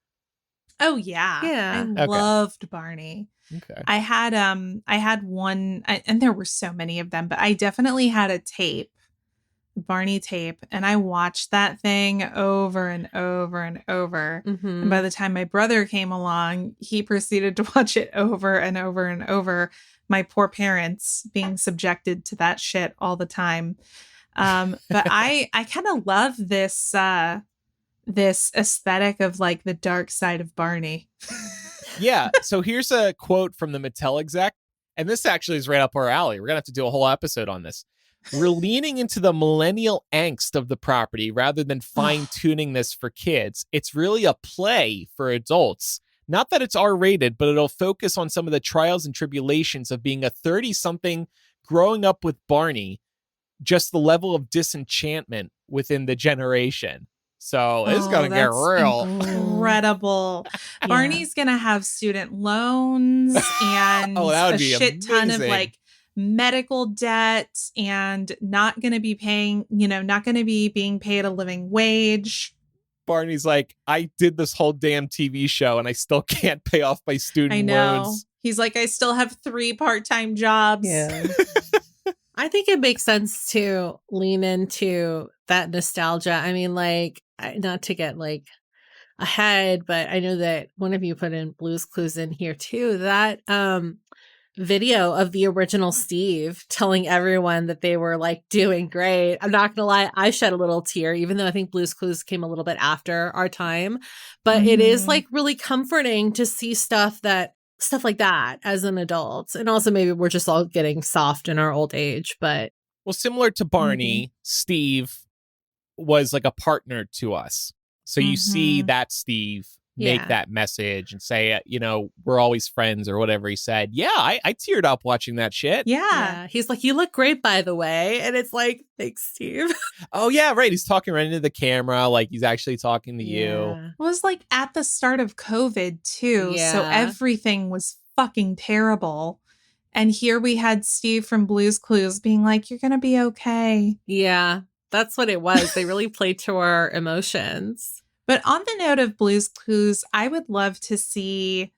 [SPEAKER 3] Oh yeah.
[SPEAKER 4] Yeah.
[SPEAKER 3] I loved Barney.
[SPEAKER 2] Okay.
[SPEAKER 3] I had one, and there were so many of them, but I definitely had a Barney tape, and I watched that thing over and over and over.
[SPEAKER 4] Mm-hmm.
[SPEAKER 3] And by the time my brother came along, he proceeded to watch it over and over and over. My poor parents being subjected to that shit all the time. But I kind of love this aesthetic of like the dark side of Barney.
[SPEAKER 2] Yeah. So here's a quote from the Mattel exec. And this actually is right up our alley. We're going to have to do a whole episode on this. We're leaning into the millennial angst of the property rather than fine-tuning this for kids. It's really a play for adults. Not that it's R-rated, but it'll focus on some of the trials and tribulations of being a 30-something growing up with Barney. Just the level of disenchantment within the generation. So it's going to get real.
[SPEAKER 3] Incredible.
[SPEAKER 4] Yeah.
[SPEAKER 3] Barney's going to have student loans and a shit ton of like medical debt, and not going to be being paid a living wage.
[SPEAKER 2] Barney's like, I did this whole damn TV show and I still can't pay off my student loans.
[SPEAKER 3] He's like, I still have 3 part-time jobs.
[SPEAKER 4] Yeah. I think it makes sense to lean into that nostalgia. I mean, like, not to get like ahead, but I know that one of you put in Blue's Clues in here too. That video of the original Steve telling everyone that they were like doing great. I'm not gonna lie, I shed a little tear, even though I think Blue's Clues came a little bit after our time. But it is like really comforting to see stuff like that as an adult. And also maybe we're just all getting soft in our old age, but
[SPEAKER 2] well, similar to Barney, Steve was like a partner to us. So you see that Steve make that message and say, we're always friends or whatever he said. Yeah, I teared up watching that shit.
[SPEAKER 3] Yeah.
[SPEAKER 4] He's like, you look great, by the way. And it's like, thanks, Steve.
[SPEAKER 2] Oh, yeah, right. He's talking right into the camera. Like he's actually talking to you.
[SPEAKER 3] It was like at the start of COVID too.
[SPEAKER 4] Yeah.
[SPEAKER 3] So everything was fucking terrible. And here we had Steve from Blue's Clues being like, you're going to be okay.
[SPEAKER 4] Yeah, that's what it was. They really played to our emotions.
[SPEAKER 3] But on the note of Blue's Clues, I would love to see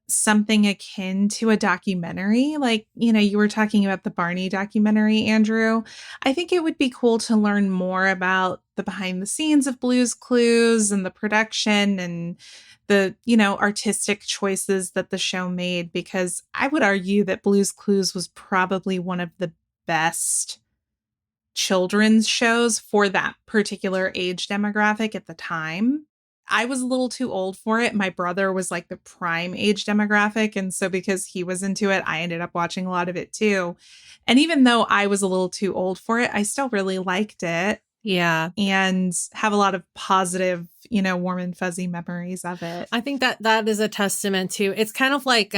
[SPEAKER 3] something akin to a documentary. Like, you were talking about the Barney documentary, Andrew. I think it would be cool to learn more about the behind the scenes of Blue's Clues and the production and the, artistic choices that the show made, because I would argue that Blue's Clues was probably one of the best children's shows for that particular age demographic at the time. I was a little too old for it. My brother was like the prime age demographic. And so because he was into it, I ended up watching a lot of it too. And even though I was a little too old for it, I still really liked it.
[SPEAKER 4] Yeah.
[SPEAKER 3] And have a lot of positive, warm and fuzzy memories of it.
[SPEAKER 4] I think that is a testament to, it's kind of like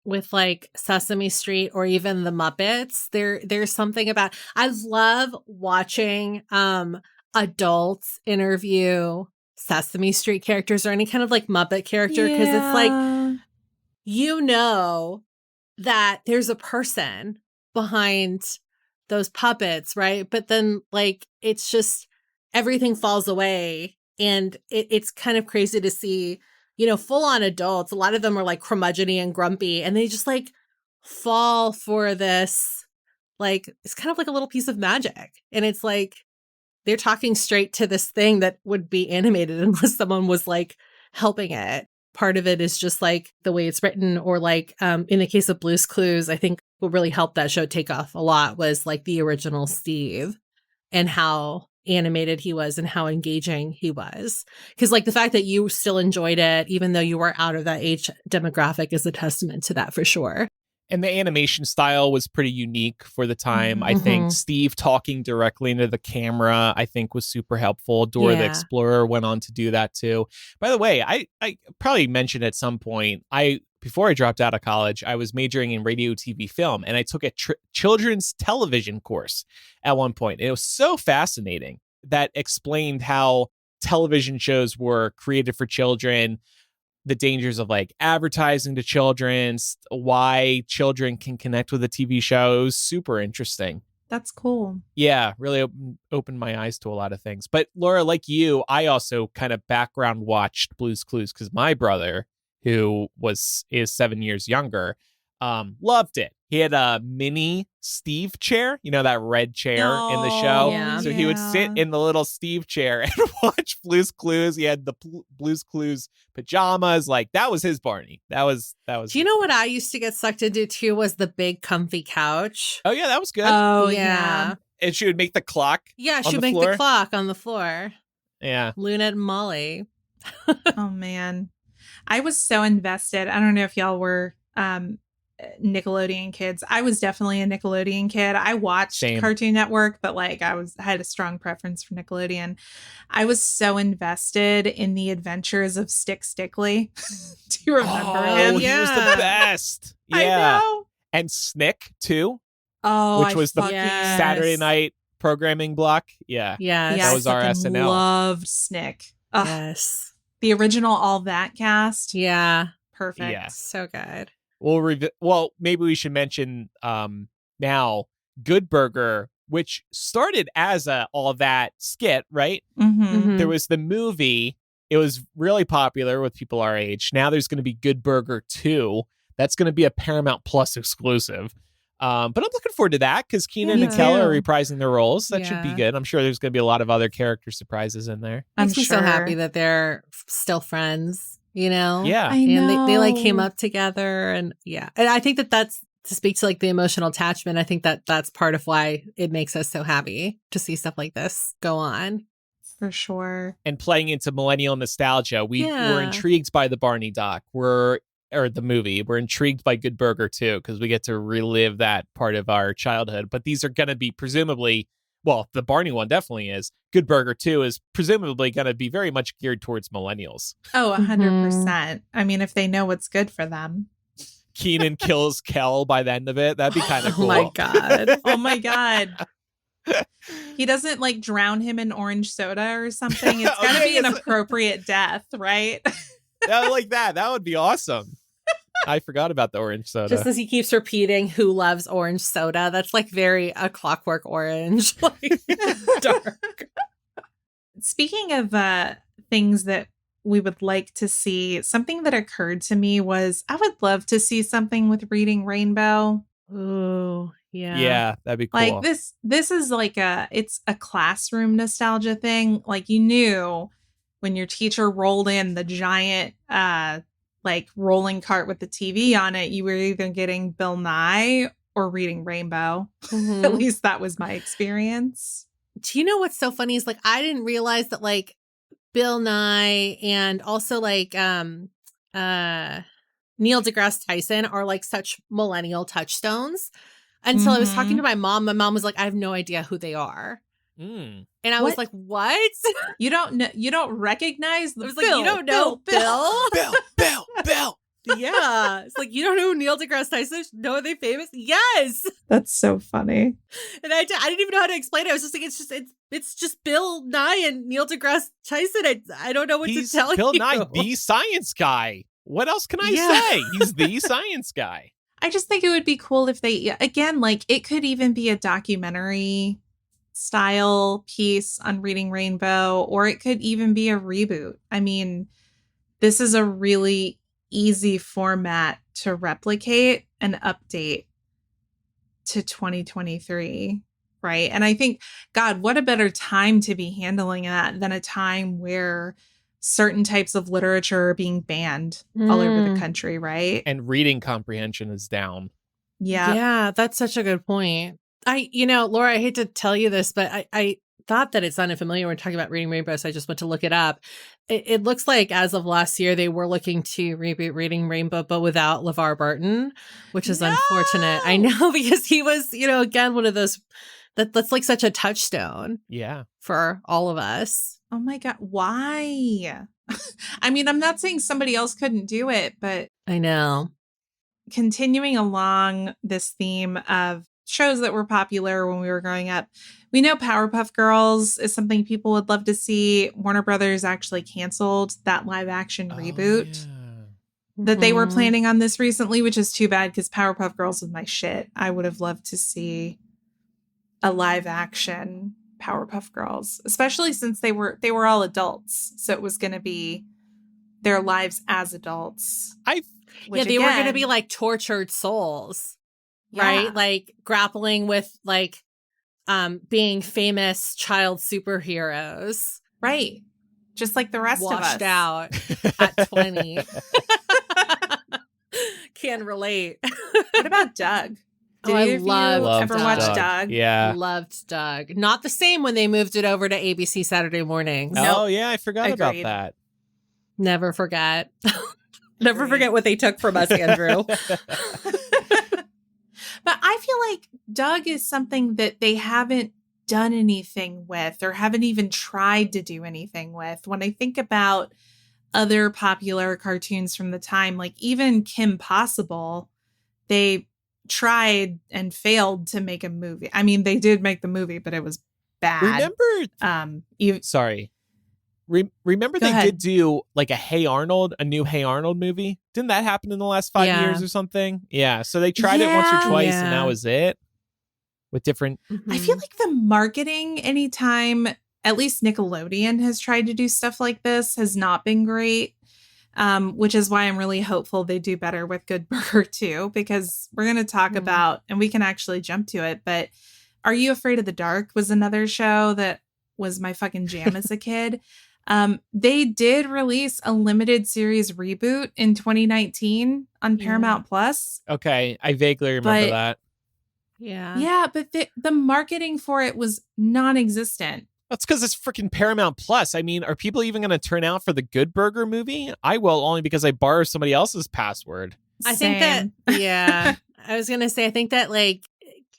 [SPEAKER 4] with like Sesame Street or even the Muppets. There's something about, I love watching adults interview Sesame Street characters or any kind of like Muppet character, because it's like you know that there's a person behind those puppets, right? But then like it's just everything falls away, and it's kind of crazy to see, full on adults. A lot of them are like curmudgeony and grumpy, and they just like fall for this, like it's kind of like a little piece of magic, and it's like they're talking straight to this thing that would be animated unless someone was like helping it. Part of it is just like the way it's written, or like in the case of Blue's Clues, I think what really helped that show take off a lot was like the original Steve and how animated he was and how engaging he was. Because like the fact that you still enjoyed it, even though you were out of that age demographic, is a testament to that for sure.
[SPEAKER 2] And the animation style was pretty unique for the time. I think Steve talking directly into the camera, I think, was super helpful. Dora the Explorer went on to do that too. By the way, I probably mentioned at some point, before I dropped out of college, I was majoring in radio, TV, film, and I took a children's television course at one point. It was so fascinating. That explained how television shows were created for children, the dangers of like advertising to children, why children can connect with a TV show. It was super interesting.
[SPEAKER 3] That's cool.
[SPEAKER 2] Yeah, really opened my eyes to a lot of things. But Laura, like you, I also kind of background watched Blue's Clues because my brother, who is 7 years younger, loved it. He had a mini Steve chair, that red chair in the show.
[SPEAKER 4] Yeah.
[SPEAKER 2] So he would sit in the little Steve chair and watch Blue's Clues. He had the Blue's Clues pajamas. Like that was his Barney. That was.
[SPEAKER 4] Do you know what I used to get sucked into too was the big comfy couch?
[SPEAKER 2] Oh yeah, that was good.
[SPEAKER 3] Oh yeah.
[SPEAKER 2] And she would make the clock.
[SPEAKER 4] Yeah, she would make the clock on the floor.
[SPEAKER 2] Yeah.
[SPEAKER 4] Luna and Molly.
[SPEAKER 3] Oh man. I was so invested. I don't know if y'all were Nickelodeon kids. I was definitely a Nickelodeon kid. I watched Cartoon Network, but like I had a strong preference for Nickelodeon. I was so invested in the adventures of Stickly. Do you remember him?
[SPEAKER 2] He was the best. Yeah.
[SPEAKER 3] I know.
[SPEAKER 2] And Snick too.
[SPEAKER 3] Oh,
[SPEAKER 2] which was the Saturday night programming block. Yeah.
[SPEAKER 4] Yeah.
[SPEAKER 2] That was our SNL.
[SPEAKER 3] Loved Snick. Ugh.
[SPEAKER 4] Yes.
[SPEAKER 3] The original All That cast.
[SPEAKER 4] Yeah.
[SPEAKER 3] Perfect.
[SPEAKER 2] Yeah.
[SPEAKER 4] So good.
[SPEAKER 2] Well, maybe we should mention now Good Burger, which started as a All That skit, right? There was the movie. It was really popular with people our age. Now there's going to be Good Burger 2. That's going to be a Paramount Plus exclusive. But I'm looking forward to that because Keenan and Kel are reprising their roles. That should be good. I'm sure there's going to be a lot of other character surprises in there.
[SPEAKER 4] Makes me so happy that they're still friends.
[SPEAKER 2] Yeah.
[SPEAKER 3] I know.
[SPEAKER 4] And they like came up together, and and I think that's to speak to like the emotional attachment. I think that's part of why it makes us so happy to see stuff like this go on.
[SPEAKER 3] For sure.
[SPEAKER 2] And playing into millennial nostalgia, we're intrigued by the Barney doc. Or the movie. We're intrigued by Good Burger too, because we get to relive that part of our childhood. But these are going to be presumably, well, the Barney one definitely is. Good Burger 2 is presumably going to be very much geared towards millennials.
[SPEAKER 3] Oh, 100%. I mean, if they know what's good for them.
[SPEAKER 2] Keenan kills Kel by the end of it. That'd be kind of cool.
[SPEAKER 4] Oh my God.
[SPEAKER 3] Oh my God. He doesn't like drown him in orange soda or something. It's got to be an appropriate death, right?
[SPEAKER 2] Like that. That would be awesome. I forgot about the orange soda.
[SPEAKER 4] Just as he keeps repeating who loves orange soda. That's like very A Clockwork Orange. Like dark.
[SPEAKER 3] Speaking of things that we would like to see, something that occurred to me was I would love to see something with Reading Rainbow.
[SPEAKER 4] Ooh, yeah.
[SPEAKER 2] Yeah, that'd be cool.
[SPEAKER 3] Like this is like it's a classroom nostalgia thing. Like you knew when your teacher rolled in the giant like rolling cart with the TV on it, you were either getting Bill Nye or Reading Rainbow. At least that was my experience.
[SPEAKER 4] Do you know what's so funny is like I didn't realize that like Bill Nye and also like Neil deGrasse Tyson are like such millennial touchstones until I was talking to my mom. My mom was like, I have no idea who they are. And I was like, what?
[SPEAKER 3] You don't know, you don't recognize the
[SPEAKER 4] I was like, you don't know Bill?
[SPEAKER 2] Bill.
[SPEAKER 4] Yeah. It's like, you don't know who Neil deGrasse Tyson is? No, are they famous? Yes.
[SPEAKER 3] That's so funny.
[SPEAKER 4] And I didn't even know how to explain it. I was just like, it's just Bill Nye and Neil deGrasse Tyson. I don't know what to tell
[SPEAKER 2] Bill
[SPEAKER 4] you.
[SPEAKER 2] Nye, the science guy. What else can I
[SPEAKER 4] Yeah.
[SPEAKER 2] say? He's the science guy.
[SPEAKER 3] I just think it would be cool if they, again, like it could even be a documentary style piece on Reading Rainbow, or it could even be a reboot. I mean, this is a really easy format to replicate and update to 2023, right? And I think, God, what a better time to be handling that than a time where certain types of literature are being banned all over the country, right?
[SPEAKER 2] And reading comprehension is down.
[SPEAKER 3] Yeah.
[SPEAKER 4] Yeah, that's such a good point. Laura, I hate to tell you this, but I thought that it sounded familiar when we're talking about Reading Rainbow, so I just went to look it up. It looks like as of last year, they were looking to reboot Reading Rainbow, but without LeVar Burton, which is unfortunate. I know, because he was, again, one of those, that's like such a touchstone.
[SPEAKER 2] Yeah.
[SPEAKER 4] For all of us.
[SPEAKER 3] Oh my God. Why? I mean, I'm not saying somebody else couldn't do it, but
[SPEAKER 4] I know.
[SPEAKER 3] Continuing along this theme of shows that were popular when we were growing up, we know Powerpuff Girls is something people would love to see. Warner Brothers actually canceled that live action reboot that they were planning on this recently, which is too bad because Powerpuff Girls was my shit. I would have loved to see a live action Powerpuff Girls, especially since they were all adults. So it was going to be their lives as adults.
[SPEAKER 4] They were going to be like tortured souls, right? Like grappling with like being famous child superheroes.
[SPEAKER 3] Right. Just like the rest of us.
[SPEAKER 4] Washed out at 20. Can relate.
[SPEAKER 3] What about Doug? Did
[SPEAKER 4] I
[SPEAKER 3] you ever watch Doug?
[SPEAKER 2] Yeah.
[SPEAKER 4] Loved Doug. Not the same when they moved it over to ABC Saturday mornings.
[SPEAKER 2] Oh, yeah. I forgot about that.
[SPEAKER 4] Never forget. Never forget what they took from us, Andrew.
[SPEAKER 3] But I feel like Doug is something that they haven't done anything with or haven't even tried to do anything with. When I think about other popular cartoons from the time, like even Kim Possible, they tried and failed to make a movie. I mean, they did make the movie, but it was bad.
[SPEAKER 2] Remember? Sorry. Remember they did do like a new Hey Arnold movie? Didn't that happen in the last 5 years or something? Yeah. So they tried it once or twice and that was it. With different.
[SPEAKER 3] I feel like the marketing, anytime at least Nickelodeon has tried to do stuff like this, has not been great. Which is why I'm really hopeful they do better with Good Burger too, because we're going to talk about, and we can actually jump to it, but Are You Afraid of the Dark was another show that was my fucking jam as a kid. They did release a limited series reboot in 2019 on Paramount Plus.
[SPEAKER 2] Okay, I vaguely remember that.
[SPEAKER 3] Yeah, but the marketing for it was non-existent.
[SPEAKER 2] That's because it's freaking Paramount Plus. I mean, are people even going to turn out for the Good Burger movie? I will, only because I borrow somebody else's password.
[SPEAKER 4] I think that, I was going to say, I think that like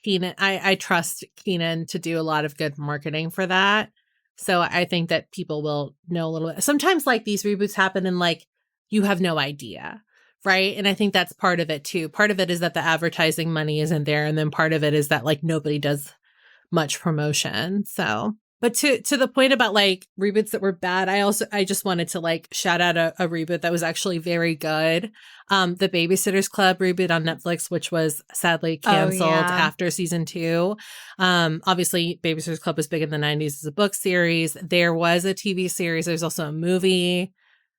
[SPEAKER 4] Keenan, I trust Keenan to do a lot of good marketing for that. So I think that people will know a little bit. Sometimes like these reboots happen and like you have no idea. Right. And I think that's part of it, too. Part of it is that the advertising money isn't there. And then part of it is that like nobody does much promotion. So, but to the point about like reboots that were bad, I just wanted to like shout out a reboot that was actually very good. The Babysitter's Club reboot on Netflix, which was sadly canceled after season 2. Obviously, Babysitter's Club was big in the 90s as a book series. There was a TV series. There's also a movie.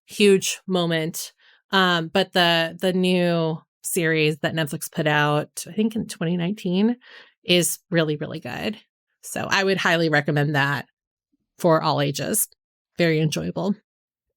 [SPEAKER 4] Huge moment. But the new series that Netflix put out, I think in 2019, is really, really good. So I would highly recommend that for all ages. Very enjoyable.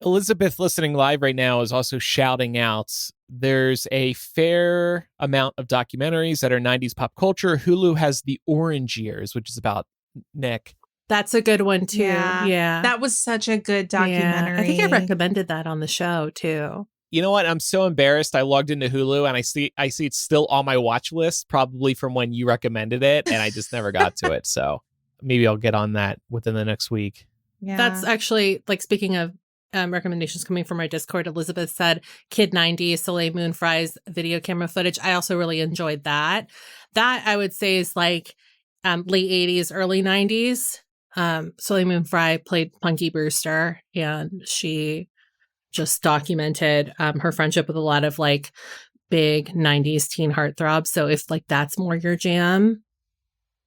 [SPEAKER 2] Elizabeth, listening live right now, is also shouting out, there's a fair amount of documentaries that are 90s pop culture. Hulu has The Orange Years, which is about Nick.
[SPEAKER 4] That's a good one, too. Yeah.
[SPEAKER 3] That was such a good documentary.
[SPEAKER 4] Yeah. I think I recommended that on the show, too.
[SPEAKER 2] You know what? I'm so embarrassed. I logged into Hulu and I see it's still on my watch list, probably from when you recommended it, and I just never got to it. So maybe I'll get on that within the next week.
[SPEAKER 3] Yeah.
[SPEAKER 4] That's actually, like, speaking of recommendations coming from our Discord, Elizabeth said Kid 90, Soleil Moon Frye's video camera footage. I also really enjoyed that. That I would say is like late 80s, early 90s. Soleil Moon Frye played Punky Brewster, and she just documented her friendship with a lot of like big 90s teen heartthrobs. So if like that's more your jam,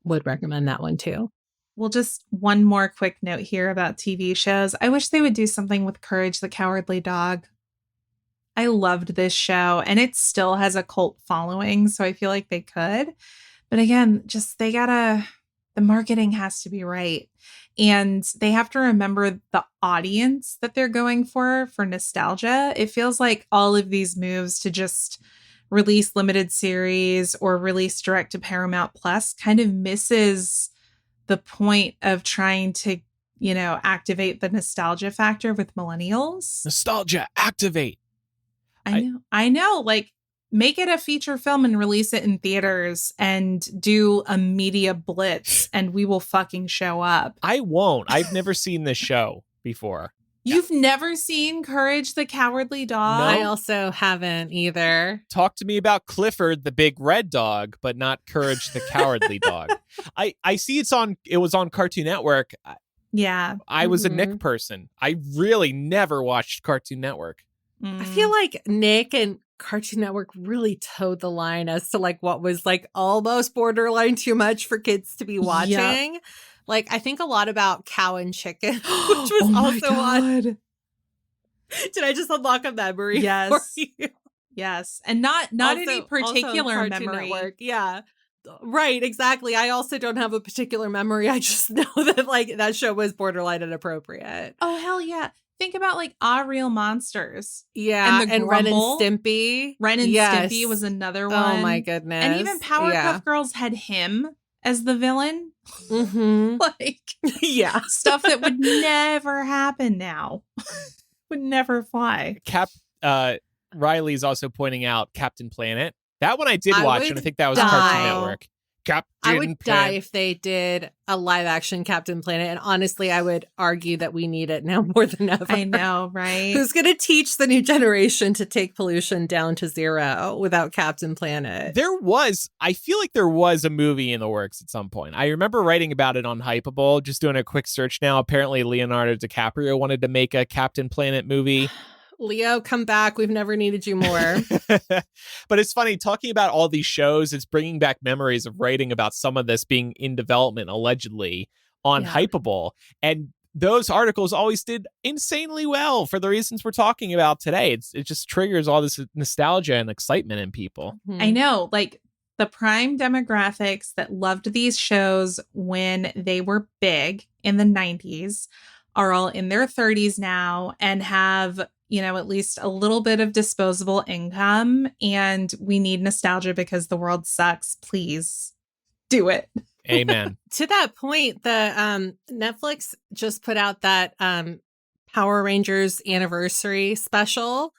[SPEAKER 4] would recommend that one too.
[SPEAKER 3] Well, just one more quick note here about TV shows. I wish they would do something with Courage the Cowardly Dog. I loved this show and it still has a cult following, so I feel like they could. But again, just the marketing has to be right. And they have to remember the audience that they're going for nostalgia. It feels like all of these moves to just release limited series or release direct to Paramount Plus kind of misses the point of trying to, activate the nostalgia factor with millennials.
[SPEAKER 2] Nostalgia, activate.
[SPEAKER 3] I know. Like, make it a feature film and release it in theaters and do a media blitz and we will fucking show up.
[SPEAKER 2] I won't. I've never seen this show before.
[SPEAKER 3] You've never seen Courage the Cowardly Dog?
[SPEAKER 2] No.
[SPEAKER 4] I also haven't either.
[SPEAKER 2] Talk to me about Clifford the big red dog, but not Courage the Cowardly Dog. I see it was on Cartoon Network.
[SPEAKER 3] Yeah.
[SPEAKER 2] I was a Nick person. I really never watched Cartoon Network.
[SPEAKER 4] I feel like Nick and Cartoon Network really towed the line as to like what was like almost borderline too much for kids to be watching. Yep. Like, I think a lot about Cow and Chicken, which was also on. Did I just unlock a memory?
[SPEAKER 3] Yes.
[SPEAKER 4] For you?
[SPEAKER 3] Yes. And not also, any particular memory.
[SPEAKER 4] Network. Yeah. Right, exactly. I also don't have a particular memory. I just know that like that show was borderline inappropriate.
[SPEAKER 3] Oh, hell yeah. Think about like Real Monsters.
[SPEAKER 4] Yeah. And Ren and Stimpy.
[SPEAKER 3] Ren and Stimpy was another one.
[SPEAKER 4] Oh my goodness.
[SPEAKER 3] And even Powerpuff Girls had him as the villain.
[SPEAKER 4] Mm-hmm.
[SPEAKER 3] Like,
[SPEAKER 4] yeah.
[SPEAKER 3] Stuff that would never happen now. Would never fly.
[SPEAKER 2] Riley's also pointing out Captain Planet. That one I did watch, and I think that was Cartoon Network.
[SPEAKER 4] I would die if they did a live action Captain Planet. And honestly, I would argue that we need it now more than ever.
[SPEAKER 3] I know, right?
[SPEAKER 4] Who's going to teach the new generation to take pollution down to zero without Captain Planet?
[SPEAKER 2] I feel like there was a movie in the works at some point. I remember writing about it on Hypeable, just doing a quick search now. Apparently, Leonardo DiCaprio wanted to make a Captain Planet movie.
[SPEAKER 4] Leo, come back. We've never needed you more.
[SPEAKER 2] But it's funny, talking about all these shows, it's bringing back memories of writing about some of this being in development, allegedly, on Hypeable. And those articles always did insanely well for the reasons we're talking about today. It just triggers all this nostalgia and excitement in people.
[SPEAKER 3] Mm-hmm. I know, like the prime demographics that loved these shows when they were big in the 90s are all in their 30s now and have, at least a little bit of disposable income. And we need nostalgia because the world sucks. Please do it.
[SPEAKER 2] Amen.
[SPEAKER 4] To that point, the Netflix just put out that Power Rangers anniversary special.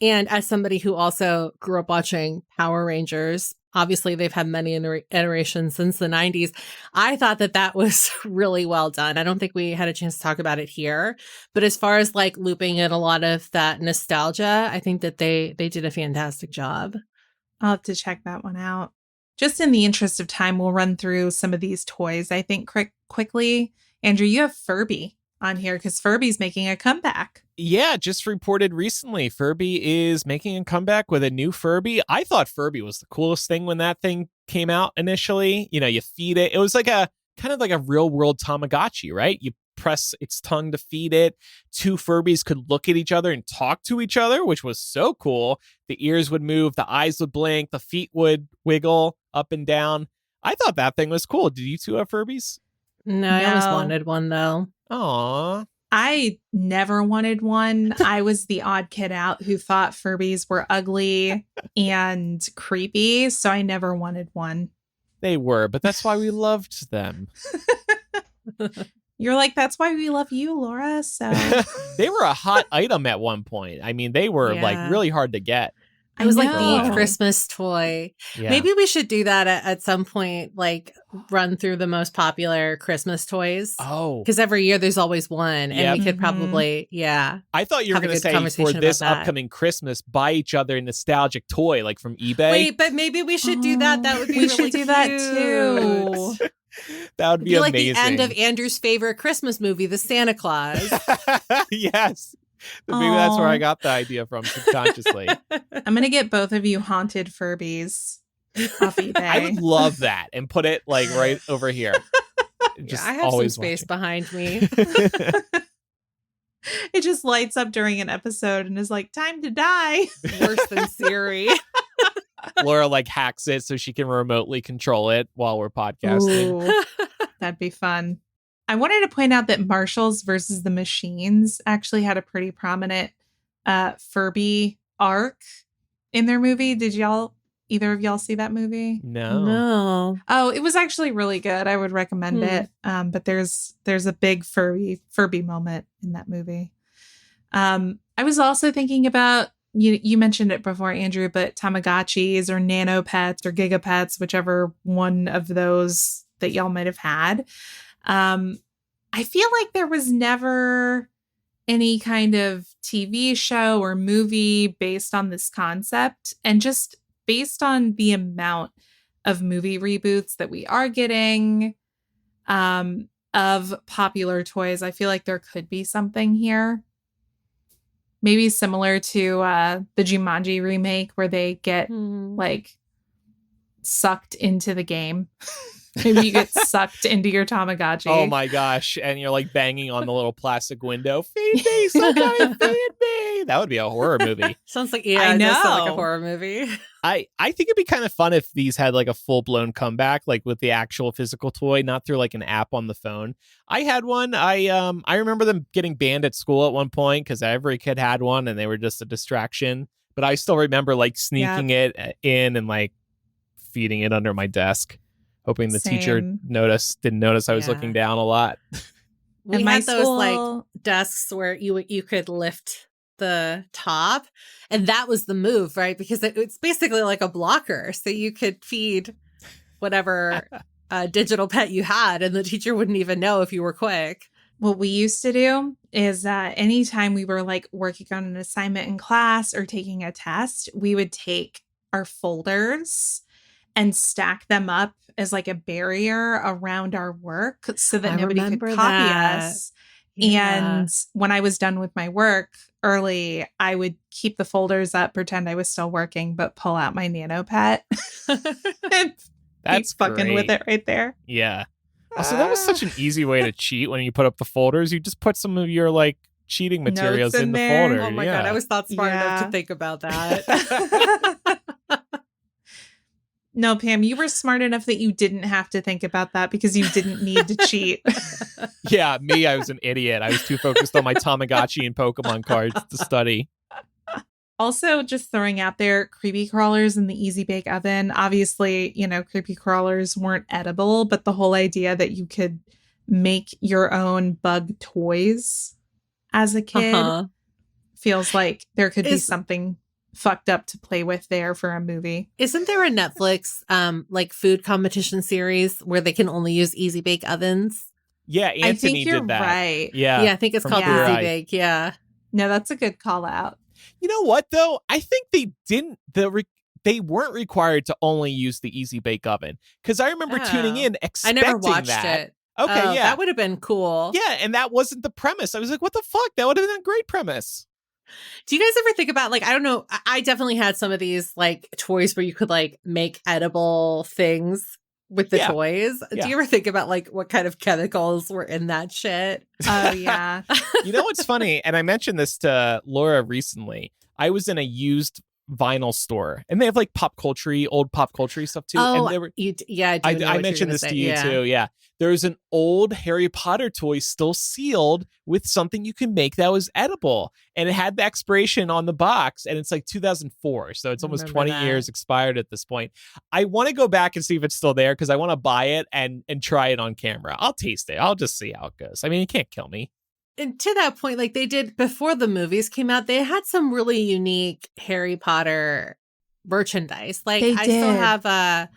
[SPEAKER 4] And as somebody who also grew up watching Power Rangers, obviously they've had many iterations since the 90s. I thought that was really well done. I don't think we had a chance to talk about it here. But as far as like looping in a lot of that nostalgia, I think that they did a fantastic job.
[SPEAKER 3] I'll have to check that one out. Just in the interest of time, we'll run through some of these toys, I think, quickly. Andrew, you have Furby on here because Furby's making a comeback.
[SPEAKER 2] Yeah, just reported recently, Furby is making a comeback with a new Furby. I thought Furby was the coolest thing when that thing came out initially. You feed it. It was like a kind of like a real world Tamagotchi, right? You press its tongue to feed it. Two Furbies could look at each other and talk to each other, which was so cool. The ears would move, the eyes would blink, the feet would wiggle up and down. I thought that thing was cool. Did you two have Furbies?
[SPEAKER 4] No, I always wanted one though.
[SPEAKER 2] Aw.
[SPEAKER 3] I never wanted one. I was the odd kid out who thought Furbies were ugly and creepy, so I never wanted one.
[SPEAKER 2] They were, but that's why we loved them.
[SPEAKER 3] You're like, that's why we love you, Laura. So
[SPEAKER 2] they were a hot item at one point. I mean, they were like really hard to get.
[SPEAKER 4] It was like the Christmas toy. Yeah. Maybe we should do that at some point, like run through the most popular Christmas toys.
[SPEAKER 2] Oh.
[SPEAKER 4] Because every year there's always one. And we could probably,
[SPEAKER 2] I thought you were going to say for this upcoming Christmas, buy each other a nostalgic toy, like from eBay.
[SPEAKER 4] Wait, but maybe we should do that. That would be really
[SPEAKER 3] should do
[SPEAKER 4] cute.
[SPEAKER 3] that too.
[SPEAKER 2] That would be amazing.
[SPEAKER 4] Like the end of Andrew's favorite Christmas movie, The Santa Claus.
[SPEAKER 2] Yes. Maybe that's where I
[SPEAKER 3] Aw.
[SPEAKER 2] got the idea from subconsciously.
[SPEAKER 3] I'm going to get both of you haunted Furbies off eBay.
[SPEAKER 2] I would love that and put it like right over here.
[SPEAKER 4] Yeah, I have some space behind me.
[SPEAKER 3] It just lights up during an episode and is like, time to die.
[SPEAKER 4] Worse than Siri.
[SPEAKER 2] Laura like hacks it so she can remotely control it while we're podcasting.
[SPEAKER 3] Ooh, that'd be fun. I wanted to point out that Marshalls versus the Machines actually had a pretty prominent Furby arc in their movie. Did either of y'all see that movie?
[SPEAKER 2] No.
[SPEAKER 3] Oh, it was actually really good. I would recommend it. But there's a big Furby moment in that movie. I was also thinking about, you mentioned it before, Andrew, but Tamagotchis or Nano Pets or Gigapets, whichever one of those that y'all might have had. I feel like there was never any kind of TV show or movie based on this concept, and just based on the amount of movie reboots that we are getting of popular toys, I feel like there could be something here. Maybe similar to the Jumanji remake where they get like sucked into the game. Maybe you get sucked into your Tamagotchi.
[SPEAKER 2] Oh my gosh. And you're like banging on the little plastic window. Feed me, somebody feed me. That would be a horror movie.
[SPEAKER 4] Sounds like,
[SPEAKER 3] I
[SPEAKER 4] it does sound like
[SPEAKER 3] know.
[SPEAKER 4] a horror movie.
[SPEAKER 2] I think it'd be kind of fun if these had like a full-blown comeback, like with the actual physical toy, not through like an app on the phone. I had one. I remember them getting banned at school at one point because every kid had one and they were just a distraction. But I still remember like sneaking it in and like feeding it under my desk, hoping the teacher didn't notice I was looking down a lot.
[SPEAKER 4] We had those like desks where you could lift the top, and that was the move, right? Because it's basically like a blocker, so you could feed whatever digital pet you had, and the teacher wouldn't even know if you were quick.
[SPEAKER 3] What we used to do is anytime we were like working on an assignment in class or taking a test, we would take our folders and stack them up as like a barrier around our work so that nobody could copy us. Yeah. And when I was done with my work early, I would keep the folders up, pretend I was still working, but pull out my Nano Pet.
[SPEAKER 2] That's
[SPEAKER 3] fucking
[SPEAKER 2] great.
[SPEAKER 3] with it right there.
[SPEAKER 2] Yeah. Also, that was such an easy way to cheat when you put up the folders. You just put some of your like cheating materials in the folder.
[SPEAKER 4] Oh my God. I was not smart enough to think about that.
[SPEAKER 3] No, Pam, you were smart enough that you didn't have to think about that because you didn't need to cheat.
[SPEAKER 2] Yeah, me, I was an idiot. I was too focused on my Tamagotchi and Pokemon cards to study.
[SPEAKER 3] Also, just throwing out there, creepy crawlers in the Easy Bake Oven. Obviously, creepy crawlers weren't edible, but the whole idea that you could make your own bug toys as a kid feels like there could be something fucked up to play with there for a movie.
[SPEAKER 4] Isn't there a Netflix like food competition series where they can only use Easy Bake Ovens?
[SPEAKER 2] Yeah, Anthony
[SPEAKER 3] I think you're
[SPEAKER 2] did that.
[SPEAKER 3] Right.
[SPEAKER 2] Yeah,
[SPEAKER 4] I think it's called Easy Bake. Yeah.
[SPEAKER 3] No, that's a good call out.
[SPEAKER 2] You know what though? I think they didn't. They weren't required to only use the Easy Bake Oven because I remember tuning in expecting
[SPEAKER 4] I never watched
[SPEAKER 2] that.
[SPEAKER 4] it.
[SPEAKER 2] Okay, yeah,
[SPEAKER 4] that would have been cool.
[SPEAKER 2] Yeah, and that wasn't the premise. I was like, what the fuck? That would have been a great premise.
[SPEAKER 4] Do you guys ever think about, like, I don't know, I definitely had some of these, like, toys where you could, like, make edible things with the toys. Yeah. Do you ever think about, like, what kind of chemicals were in that shit?
[SPEAKER 3] Oh, yeah.
[SPEAKER 2] You know what's funny? And I mentioned this to Laura recently. I was in a used vinyl store and they have like old pop culture stuff too.
[SPEAKER 4] Oh,
[SPEAKER 2] and they were,
[SPEAKER 4] I
[SPEAKER 2] mentioned this to you too. Yeah. There's an old Harry Potter toy still sealed with something you can make that was edible. And it had the expiration on the box and it's like 2004. So it's almost 20 years expired at this point. I want to go back and see if it's still there because I want to buy it and try it on camera. I'll taste it. I'll just see how it goes. I mean, you can't kill me.
[SPEAKER 4] And to that point, like they did before the movies came out, they had some really unique Harry Potter merchandise. Like I still have a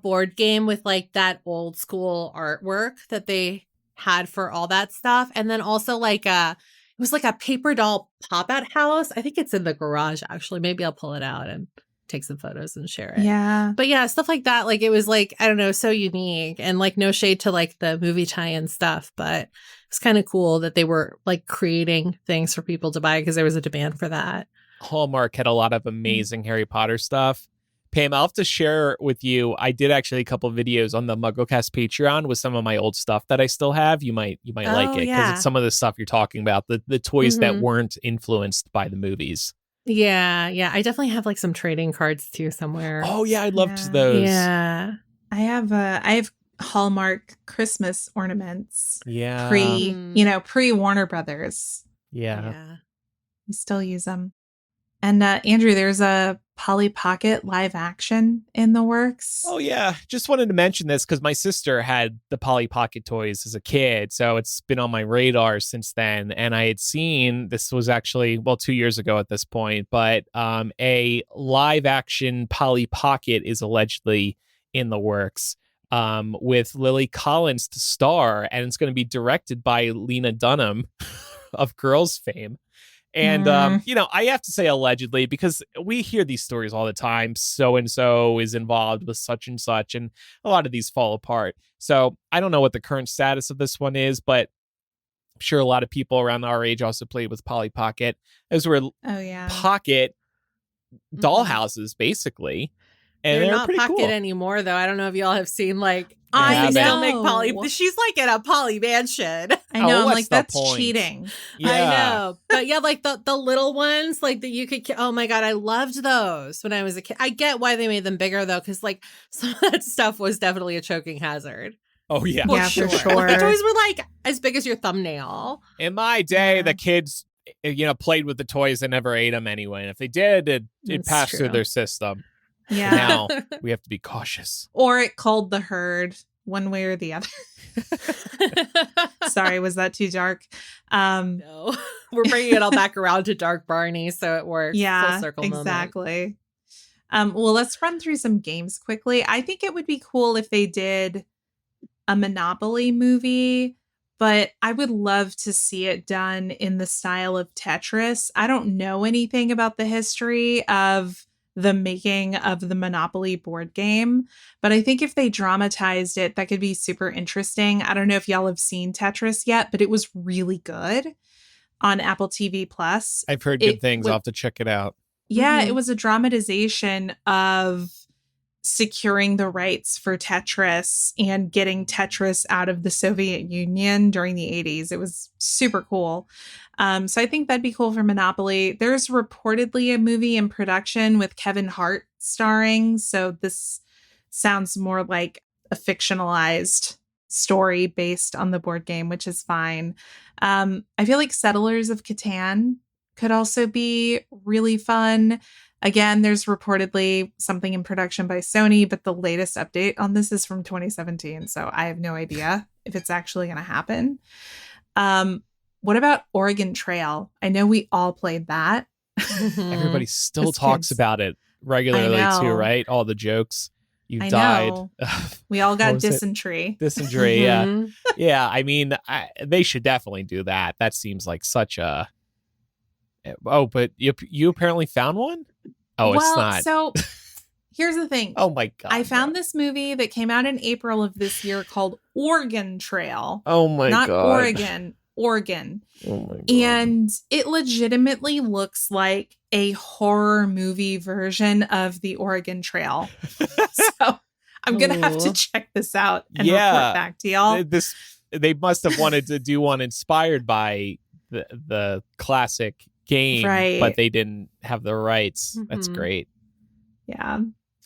[SPEAKER 4] board game with like that old school artwork that they had for all that stuff. And then also like it was like a paper doll pop-out house. I think it's in the garage, actually. Maybe I'll pull it out and take some photos and share it.
[SPEAKER 3] Yeah.
[SPEAKER 4] But yeah, stuff like that. Like it was like, I don't know, so unique and like no shade to like the movie tie-in stuff, but it's kind of cool that they were like creating things for people to buy because there was a demand for that.
[SPEAKER 2] Hallmark had a lot of amazing Harry Potter stuff. Pam, I'll have to share with you. I did actually a couple of videos on the MuggleCast Patreon with some of my old stuff that I still have. You might like it because
[SPEAKER 4] yeah.
[SPEAKER 2] it's some of the stuff you're talking about, the toys that weren't influenced by the movies.
[SPEAKER 4] Yeah. I definitely have like some trading cards too somewhere.
[SPEAKER 2] Oh yeah, I loved those.
[SPEAKER 4] Yeah.
[SPEAKER 3] I have Hallmark Christmas ornaments.
[SPEAKER 2] Yeah.
[SPEAKER 3] Pre Warner Brothers.
[SPEAKER 2] Yeah.
[SPEAKER 3] We still use them. And Andrew, there's a Polly Pocket live action in the works.
[SPEAKER 2] Oh yeah, just wanted to mention this because my sister had the Polly Pocket toys as a kid, so it's been on my radar since then. And I had seen, this was actually 2 years ago at this point, but a live action Polly Pocket is allegedly in the works, with Lily Collins to star, and it's going to be directed by Lena Dunham of Girls fame. And, I have to say allegedly because we hear these stories all the time. So-and-so is involved with such and such, and a lot of these fall apart. So I don't know what the current status of this one is, but I'm sure a lot of people around our age also played with Polly Pocket. Those were pocket dollhouses, basically. And
[SPEAKER 4] they're
[SPEAKER 2] they're
[SPEAKER 4] not
[SPEAKER 2] pretty
[SPEAKER 4] pocket
[SPEAKER 2] cool
[SPEAKER 4] anymore, though. I don't know if y'all have seen like
[SPEAKER 3] I
[SPEAKER 4] they still
[SPEAKER 3] know.
[SPEAKER 4] make Polly. She's like in a Polly mansion.
[SPEAKER 3] I know. I'm
[SPEAKER 2] what's
[SPEAKER 3] like,
[SPEAKER 2] the
[SPEAKER 3] that's
[SPEAKER 2] point?
[SPEAKER 3] cheating.
[SPEAKER 2] Yeah.
[SPEAKER 4] I know, but yeah, like the little ones, like that you could. Oh my god, I loved those when I was a kid. I get why they made them bigger though, because like some of that stuff was definitely a choking hazard.
[SPEAKER 2] Oh yeah.
[SPEAKER 3] Yeah, for sure.
[SPEAKER 4] Like, the toys were like as big as your thumbnail.
[SPEAKER 2] In my day, the kids, played with the toys and never ate them anyway. And if they did, it
[SPEAKER 3] That's
[SPEAKER 2] passed
[SPEAKER 3] true.
[SPEAKER 2] through their system.
[SPEAKER 3] Yeah.
[SPEAKER 2] Now we have to be cautious.
[SPEAKER 3] Or it called the herd one way or the other. Sorry, was that too dark?
[SPEAKER 4] No, we're bringing it all back around to Dark Barney, so it works.
[SPEAKER 3] Yeah,
[SPEAKER 4] Full circle moment.
[SPEAKER 3] exactly. Well, let's run through some games quickly. I think it would be cool if they did a Monopoly movie, but I would love to see it done in the style of Tetris. I don't know anything about the history of the making of the Monopoly board game, but I think if they dramatized it, that could be super interesting. I don't know if y'all have seen Tetris yet, but it was really good on Apple TV Plus.
[SPEAKER 2] I've heard good things. I'll have to check it out.
[SPEAKER 3] Yeah, it was a dramatization of securing the rights for Tetris and getting Tetris out of the Soviet Union during the 80s. It was super cool. So I think that'd be cool for Monopoly. There's reportedly a movie in production with Kevin Hart starring. So this sounds more like a fictionalized story based on the board game, which is fine. I feel like Settlers of Catan could also be really fun. Again, there's reportedly something in production by Sony, but the latest update on this is from 2017. So I have no idea if it's actually going to happen. What about Oregon Trail? I know we all played that.
[SPEAKER 2] Everybody still
[SPEAKER 3] As
[SPEAKER 2] talks
[SPEAKER 3] kids.
[SPEAKER 2] about it regularly too, right? All the jokes. You
[SPEAKER 3] I
[SPEAKER 2] died.
[SPEAKER 3] know. We all
[SPEAKER 2] What
[SPEAKER 3] got
[SPEAKER 2] was it?
[SPEAKER 3] dysentery.
[SPEAKER 2] Dysentery, yeah.
[SPEAKER 4] Mhm.
[SPEAKER 2] Yeah, I mean, they should definitely do that. That seems like such a... Oh, but you apparently found one? Oh,
[SPEAKER 3] well,
[SPEAKER 2] it's not.
[SPEAKER 3] So here's the thing.
[SPEAKER 2] Oh my God.
[SPEAKER 3] I found this movie that came out in April of this year called Oregon Trail.
[SPEAKER 2] Oh my
[SPEAKER 3] Not
[SPEAKER 2] God.
[SPEAKER 3] Oregon.
[SPEAKER 2] Oh my God.
[SPEAKER 3] And it legitimately looks like a horror movie version of the Oregon Trail. So I'm going to have to check this out and report back to y'all.
[SPEAKER 2] They must have wanted to do one inspired by the classic game,
[SPEAKER 3] Right.
[SPEAKER 2] but they didn't have the rights. That's
[SPEAKER 4] Mhm.
[SPEAKER 2] great.
[SPEAKER 3] Yeah.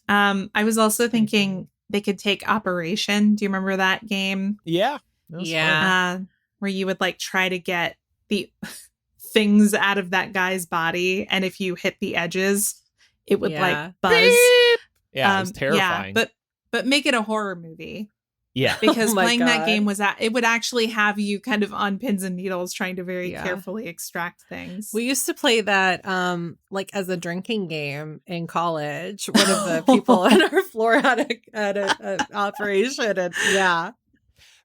[SPEAKER 3] I was also thinking they could take Operation. Do you remember that game?
[SPEAKER 2] Yeah. That was
[SPEAKER 4] Yeah.
[SPEAKER 2] fun.
[SPEAKER 3] Where you would like try to get the things out of that guy's body, and if you hit the edges, it would
[SPEAKER 4] Yeah.
[SPEAKER 3] like buzz.
[SPEAKER 2] Yeah, it was terrifying.
[SPEAKER 3] Yeah, but make it a horror movie,
[SPEAKER 2] Yeah.
[SPEAKER 3] because
[SPEAKER 4] Oh my
[SPEAKER 3] playing that
[SPEAKER 4] God.
[SPEAKER 3] game it would actually have you kind of on pins and needles trying to very
[SPEAKER 4] Yeah.
[SPEAKER 3] carefully extract things.
[SPEAKER 4] We used to play that like as a drinking game in college. One of the people on our floor had a operation, and yeah.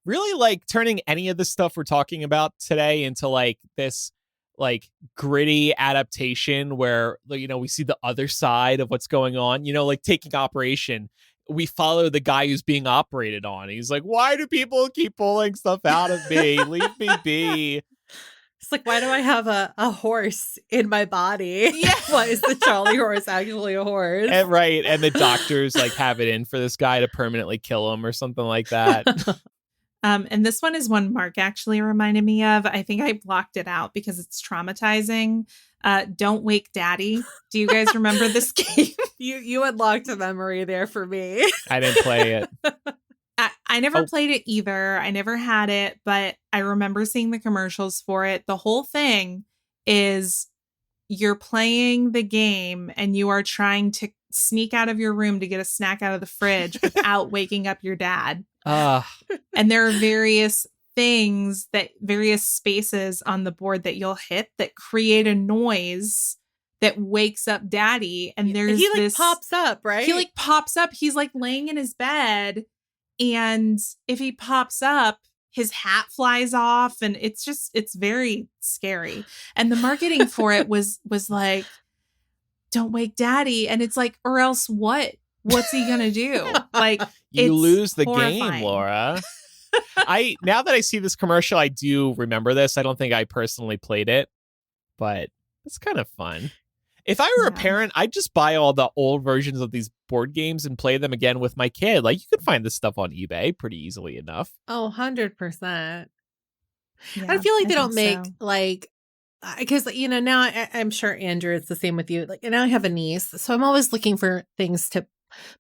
[SPEAKER 2] Really like turning any of the stuff we're talking about today into like this like gritty adaptation where we see the other side of what's going on, like taking Operation we follow the guy who's being operated on. He's like, why do people keep pulling stuff out of me? Leave me be.
[SPEAKER 4] It's like, why do I have a horse in my body?
[SPEAKER 3] Yeah.
[SPEAKER 4] Why is the Charlie horse actually a horse?
[SPEAKER 2] And, right. And the doctors like have it in for this guy to permanently kill him or something like that.
[SPEAKER 3] And this one is one Mark actually reminded me of. I think I blocked it out because it's traumatizing. Don't Wake Daddy. Do you guys remember this game?
[SPEAKER 4] You unlocked a memory there for me.
[SPEAKER 2] I didn't play it.
[SPEAKER 3] I never played it either. I never had it, but I remember seeing the commercials for it. The whole thing is you're playing the game and you are trying to sneak out of your room to get a snack out of the fridge without waking up your dad. And there are various spaces on the board that you'll hit that create a noise that wakes up daddy. And there's
[SPEAKER 4] he like
[SPEAKER 3] this
[SPEAKER 4] pops up, right?
[SPEAKER 3] He like pops up. He's like laying in his bed. And if he pops up, his hat flies off. And it's very scary. And the marketing for it was like, don't wake daddy. And it's like, or else what? What's he gonna do? Like,
[SPEAKER 2] you lose the
[SPEAKER 3] horrifying.
[SPEAKER 2] game, Laura. Now that I see this commercial, I do remember this. I don't think I personally played it, but it's kind of fun. If I were a parent, I'd just buy all the old versions of these board games and play them again with my kid. Like, you could find this stuff on eBay pretty easily enough.
[SPEAKER 4] Oh, 100%.
[SPEAKER 3] Yeah,
[SPEAKER 4] I feel like they don't
[SPEAKER 3] think
[SPEAKER 4] make
[SPEAKER 3] so.
[SPEAKER 4] like, because, you know, now I'm sure, Andrew, it's the same with you. Like, and now I have a niece, so I'm always looking for things to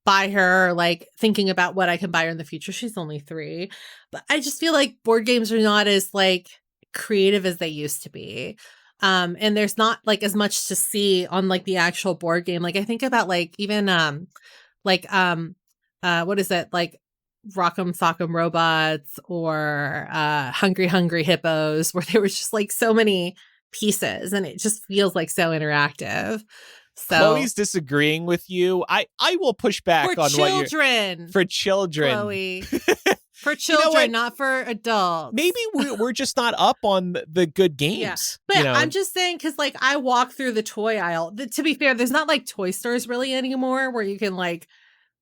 [SPEAKER 4] buy her, like thinking about what I can buy her in the future. She's only 3, but I just feel like board games are not as like creative as they used to be. And there's not like as much to see on like the actual board game. Like I think about like even what is it, like Rock'em Sock'em Robots or Hungry Hungry Hippos, where there was just like so many pieces and it just feels like so interactive. So
[SPEAKER 2] Chloe's disagreeing with you. I will push back
[SPEAKER 4] for
[SPEAKER 2] on
[SPEAKER 4] children.
[SPEAKER 2] what for children.
[SPEAKER 4] Chloe. For children,
[SPEAKER 2] what?
[SPEAKER 4] Not for adults.
[SPEAKER 2] Maybe we're just not up on the good games.
[SPEAKER 4] Yeah. But
[SPEAKER 2] you know?
[SPEAKER 4] I'm just saying, because like I walk through the toy aisle. To be fair, there's not like toy stores really anymore where you can like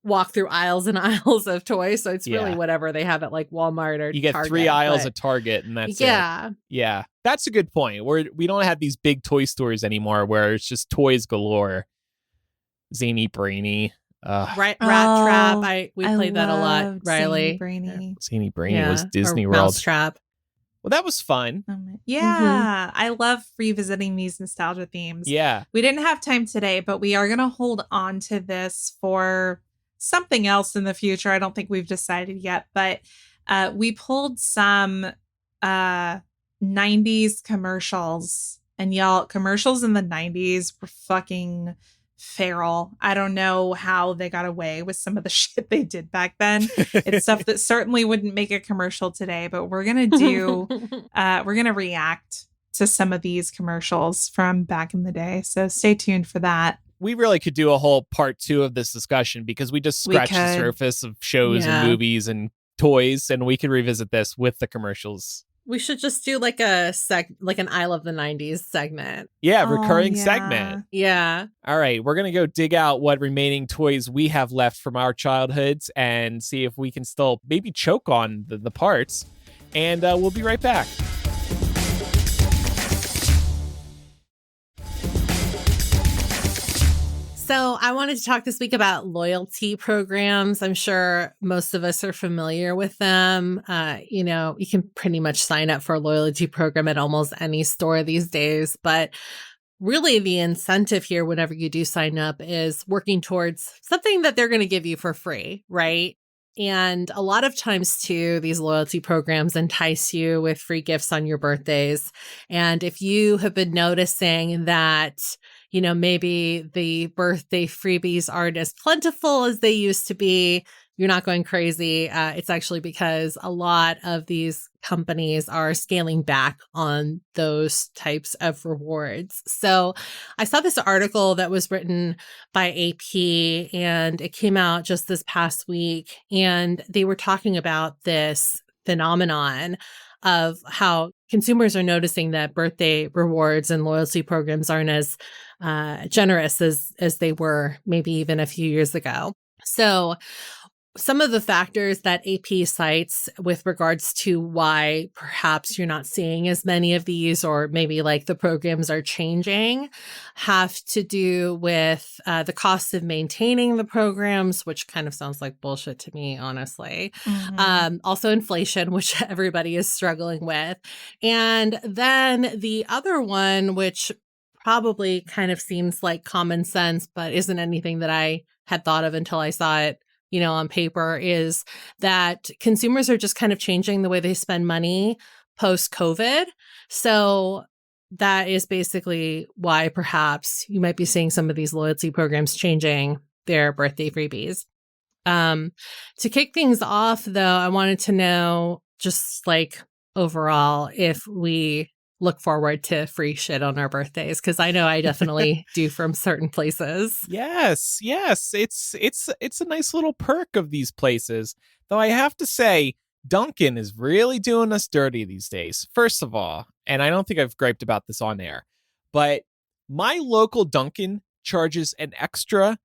[SPEAKER 4] walk through aisles and aisles of toys. So it's really whatever they have at like Walmart or
[SPEAKER 2] you get
[SPEAKER 4] Target,
[SPEAKER 2] 3 aisles at Target and that's it. Yeah. That's a good point. We don't have these big toy stores anymore where it's just toys galore. Zany Brainy.
[SPEAKER 4] Rat Trap. We played that a lot, Riley.
[SPEAKER 3] Zany Brainy.
[SPEAKER 2] Zany Brainy was Disney
[SPEAKER 4] or
[SPEAKER 2] World.
[SPEAKER 4] Mousetrap.
[SPEAKER 2] Well, that was fun.
[SPEAKER 3] Yeah, I love revisiting these nostalgia themes.
[SPEAKER 2] Yeah.
[SPEAKER 3] We didn't have time today, but we are going to hold on to this for something else in the future. I don't think we've decided yet, but we pulled some 90s commercials. And y'all, commercials in the 90s were fucking feral. I don't know how they got away with some of the shit they did back then. It's stuff that certainly wouldn't make a commercial today, but we're going to react to some of these commercials from back in the day. So stay tuned for that.
[SPEAKER 2] We really could do a whole part 2 of this discussion because we just scratched the surface of shows and movies and toys, and we could revisit this with the commercials.
[SPEAKER 4] We should just do like an Isle of the 90s segment.
[SPEAKER 2] Yeah, recurring segment.
[SPEAKER 4] Yeah.
[SPEAKER 2] All right, we're going to go dig out what remaining toys we have left from our childhoods and see if we can still maybe choke on the parts. And we'll be right back.
[SPEAKER 4] So I wanted to talk this week about loyalty programs. I'm sure most of us are familiar with them. You know, you can pretty much sign up for a loyalty program at almost any store these days. But really the incentive here, whenever you do sign up, is working towards something that they're going to give you for free, right? And a lot of times, too, these loyalty programs entice you with free gifts on your birthdays. And if you have been noticing that, you know, maybe the birthday freebies aren't as plentiful as they used to be, you're not going crazy. It's actually because a lot of these companies are scaling back on those types of rewards. So I saw this article that was written by AP, and it came out just this past week. And they were talking about this phenomenon of how consumers are noticing that birthday rewards and loyalty programs aren't as generous as they were maybe even a few years ago. So some of the factors that AP cites with regards to why perhaps you're not seeing as many of these, or maybe like the programs are changing, have to do with the cost of maintaining the programs, which kind of sounds like bullshit to me, honestly. Also inflation, which everybody is struggling with. And then the other one, which probably kind of seems like common sense, but isn't anything that I had thought of until I saw it, on paper, is that consumers are just kind of changing the way they spend money post-COVID. So that is basically why perhaps you might be seeing some of these loyalty programs changing their birthday freebies. To kick things off, though, I wanted to know, just like overall, if we look forward to free shit on our birthdays, because I know I definitely do from certain places.
[SPEAKER 2] Yes. It's a nice little perk of these places. Though I have to say, Dunkin' is really doing us dirty these days. First of all, and I don't think I've griped about this on air, but my local Dunkin' charges an extra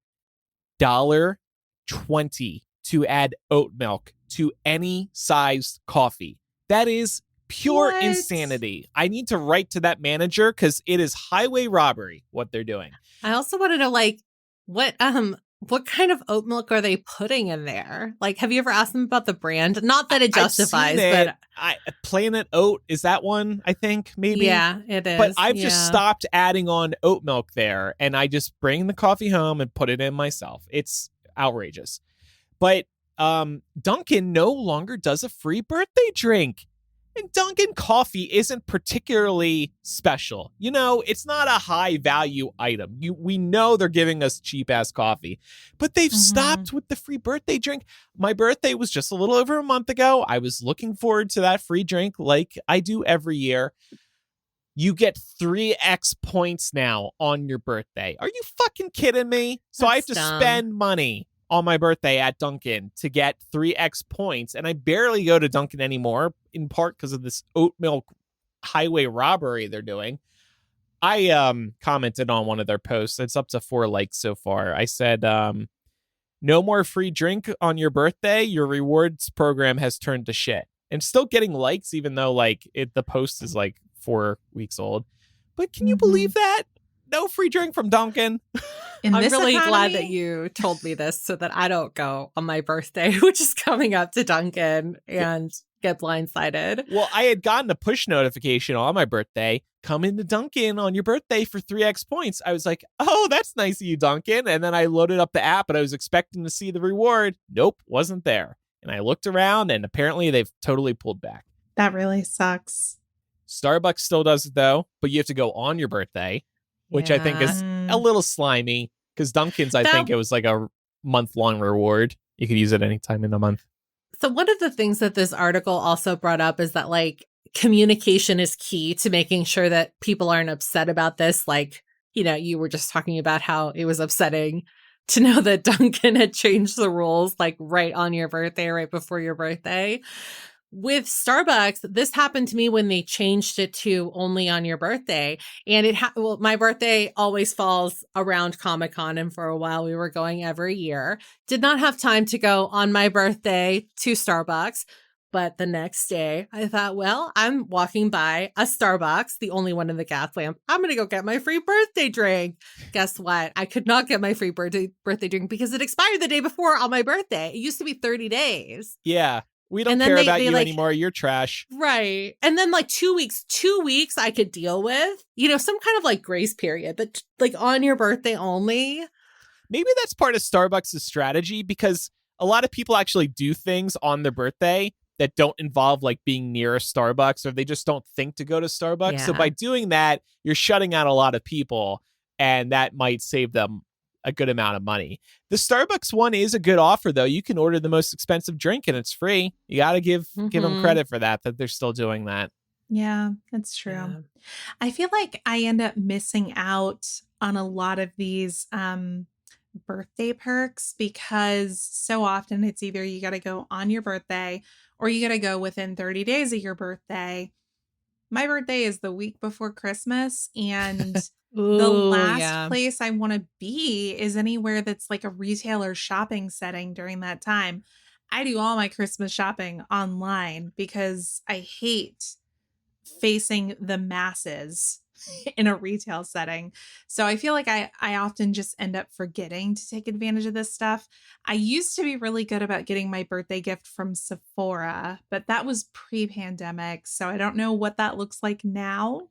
[SPEAKER 2] $1.20 to add oat milk to any sized coffee. That is pure
[SPEAKER 3] What?
[SPEAKER 2] insanity. I need to write to that manager because it is highway robbery what they're doing.
[SPEAKER 4] I also want to know, like, what kind of oat milk are they putting in there? Like, have you ever asked them about the brand? Not that it justifies,
[SPEAKER 2] I've seen it.
[SPEAKER 4] but
[SPEAKER 2] Planet Oat, is that one? I think maybe.
[SPEAKER 4] yeah, it is.
[SPEAKER 2] But I've just stopped adding on oat milk there, and I just bring the coffee home and put it in myself. It's outrageous. But Dunkin' no longer does a free birthday drink. And Dunkin' coffee isn't particularly special. It's not a high value item. We know they're giving us cheap ass coffee, but they've stopped with the free birthday drink. My birthday was just a little over a month ago. I was looking forward to that free drink like I do every year. You get 3x points now on your birthday. Are you fucking kidding me? So I have to spend money on my birthday at Dunkin' to get 3x points, and I barely go to Dunkin' anymore, in part because of this oat milk highway robbery they're doing. I commented on one of their posts. It's up to 4 likes so far. I said, no more free drink on your birthday. Your rewards program has turned to shit. And still getting likes, even though the post is 4 weeks old. But can you believe that? No free drink from Dunkin'.
[SPEAKER 3] In
[SPEAKER 4] I'm
[SPEAKER 3] this
[SPEAKER 4] really glad
[SPEAKER 3] economy?
[SPEAKER 4] that you told me this so that I don't go on my birthday, which is coming up, to Dunkin' and get blindsided.
[SPEAKER 2] Well, I had gotten a push notification on my birthday. Come into Dunkin' on your birthday for 3x points. I was like, oh, that's nice of you, Dunkin'. And then I loaded up the app and I was expecting to see the reward. Nope, wasn't there. And I looked around and apparently they've totally pulled back.
[SPEAKER 3] That really sucks.
[SPEAKER 2] Starbucks still does it though, but you have to go on your birthday, which I think is a little slimy, because Dunkin's, I think it was like a month-long reward. You could use it anytime in the month.
[SPEAKER 4] So one of the things that this article also brought up is that communication is key to making sure that people aren't upset about this. You were just talking about how it was upsetting to know that Dunkin' had changed the rules right on your birthday, right before your birthday. With Starbucks, this happened to me when they changed it to only on your birthday. And my birthday always falls around Comic-Con, and for a while we were going every year. Did not have time to go on my birthday to Starbucks. But the next day I thought, well, I'm walking by a Starbucks, the only one in the gas lamp. I'm going to go get my free birthday drink. Guess what? I could not get my free birthday drink because it expired the day before on my birthday. It used to be 30 days.
[SPEAKER 2] Yeah. We don't care about you anymore. You're trash.
[SPEAKER 4] Right. And then 2 weeks I could deal with, some kind of grace period, but on your birthday only.
[SPEAKER 2] Maybe that's part of Starbucks' strategy, because a lot of people actually do things on their birthday that don't involve being near a Starbucks, or they just don't think to go to Starbucks.
[SPEAKER 4] Yeah.
[SPEAKER 2] So by doing that, you're shutting out a lot of people, and that might save them a good amount of money. The Starbucks one is a good offer, though. You can order the most expensive drink and it's free. You got to give them credit for that they're still doing that.
[SPEAKER 3] Yeah, that's true.
[SPEAKER 4] Yeah.
[SPEAKER 3] I feel like I end up missing out on a lot of these birthday perks, because so often it's either you got to go on your birthday or you got to go within 30 days of your birthday. My birthday is the week before Christmas, and the
[SPEAKER 4] Ooh,
[SPEAKER 3] last
[SPEAKER 4] yeah.
[SPEAKER 3] place I want to be is anywhere that's like a retailer shopping setting during that time. I do all my Christmas shopping online because I hate facing the masses in a retail setting. So I feel like I often just end up forgetting to take advantage of this stuff. I used to be really good about getting my birthday gift from Sephora, but that was pre-pandemic, so I don't know what that looks like now.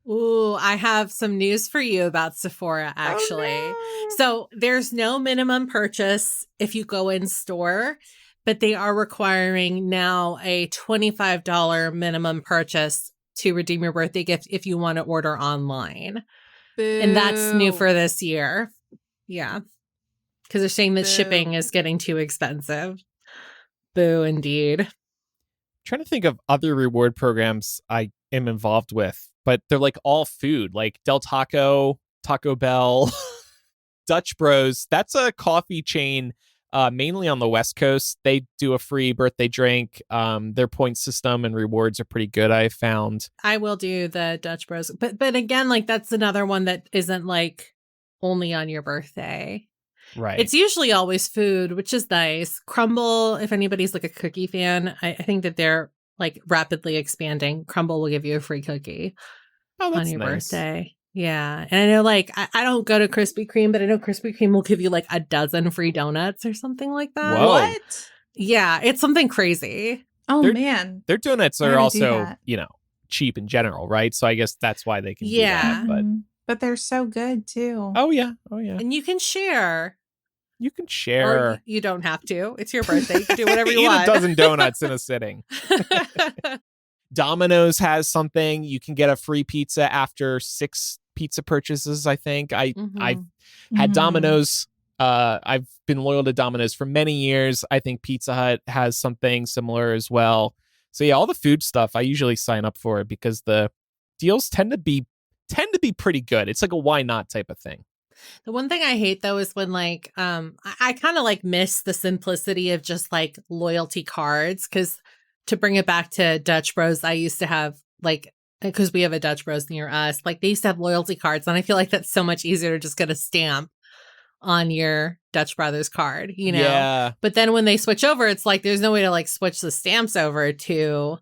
[SPEAKER 4] Ooh, I have some news for you about Sephora, actually.
[SPEAKER 3] Oh, no.
[SPEAKER 4] So there's no minimum purchase if you go in store, but they are requiring now a $25 minimum purchase to redeem your birthday gift if you want to order online. And that's new
[SPEAKER 3] Boo.
[SPEAKER 4] for this year. Yeah. Because they're saying that
[SPEAKER 3] Boo.
[SPEAKER 4] shipping is getting too expensive. Boo, indeed.
[SPEAKER 2] Trying to think of other reward programs I am involved with, but they're like all food, like Del Taco, Taco Bell, Dutch Bros. That's a coffee chain, mainly on the West Coast. They do a free birthday drink. Their point system and rewards are pretty good, I found.
[SPEAKER 4] I will do the Dutch Bros. But again, like that's another one that isn't like only on your birthday.
[SPEAKER 2] Right.
[SPEAKER 4] It's usually always food, which is nice. Crumble, if anybody's like a cookie fan, I think that they're like rapidly expanding. Crumble will give you a free cookie on your birthday. Yeah. And I know like I don't go to Krispy Kreme, but I know Krispy Kreme will give you like a dozen free donuts or something like that.
[SPEAKER 2] Whoa.
[SPEAKER 3] What?
[SPEAKER 4] Yeah, it's something crazy.
[SPEAKER 3] Oh,
[SPEAKER 2] They're-
[SPEAKER 3] man.
[SPEAKER 2] Their donuts
[SPEAKER 3] Why
[SPEAKER 2] are
[SPEAKER 3] do they do
[SPEAKER 2] also,
[SPEAKER 3] that?
[SPEAKER 2] cheap in general, right? So I guess that's why they can do
[SPEAKER 4] Yeah.
[SPEAKER 2] that. But
[SPEAKER 3] But they're so good too.
[SPEAKER 2] oh yeah.
[SPEAKER 4] And you can share.
[SPEAKER 2] You can
[SPEAKER 4] Or
[SPEAKER 2] share.
[SPEAKER 4] you don't have to. It's your birthday. You can do whatever you
[SPEAKER 2] Eat
[SPEAKER 4] want.
[SPEAKER 2] a dozen donuts in a sitting. Domino's has something. You can get a free pizza after 6 pizza purchases, I think. I've had
[SPEAKER 3] Mhm.
[SPEAKER 2] Domino's. I've been loyal to Domino's for many years. I think Pizza Hut has something similar as well. So yeah, all the food stuff I usually sign up for it because the deals tend to be pretty good. It's like a why not type of thing.
[SPEAKER 4] The one thing I hate though is when like I kind of like miss the simplicity of just like loyalty cards, because to bring it back to Dutch Bros, I used to have like, because we have a Dutch Bros near us, like they used to have loyalty cards, and I feel like that's so much easier to just get a stamp on your Dutch Brothers card, you know?
[SPEAKER 2] Yeah.
[SPEAKER 4] But then when they switch over, it's like there's no way to like switch the stamps over to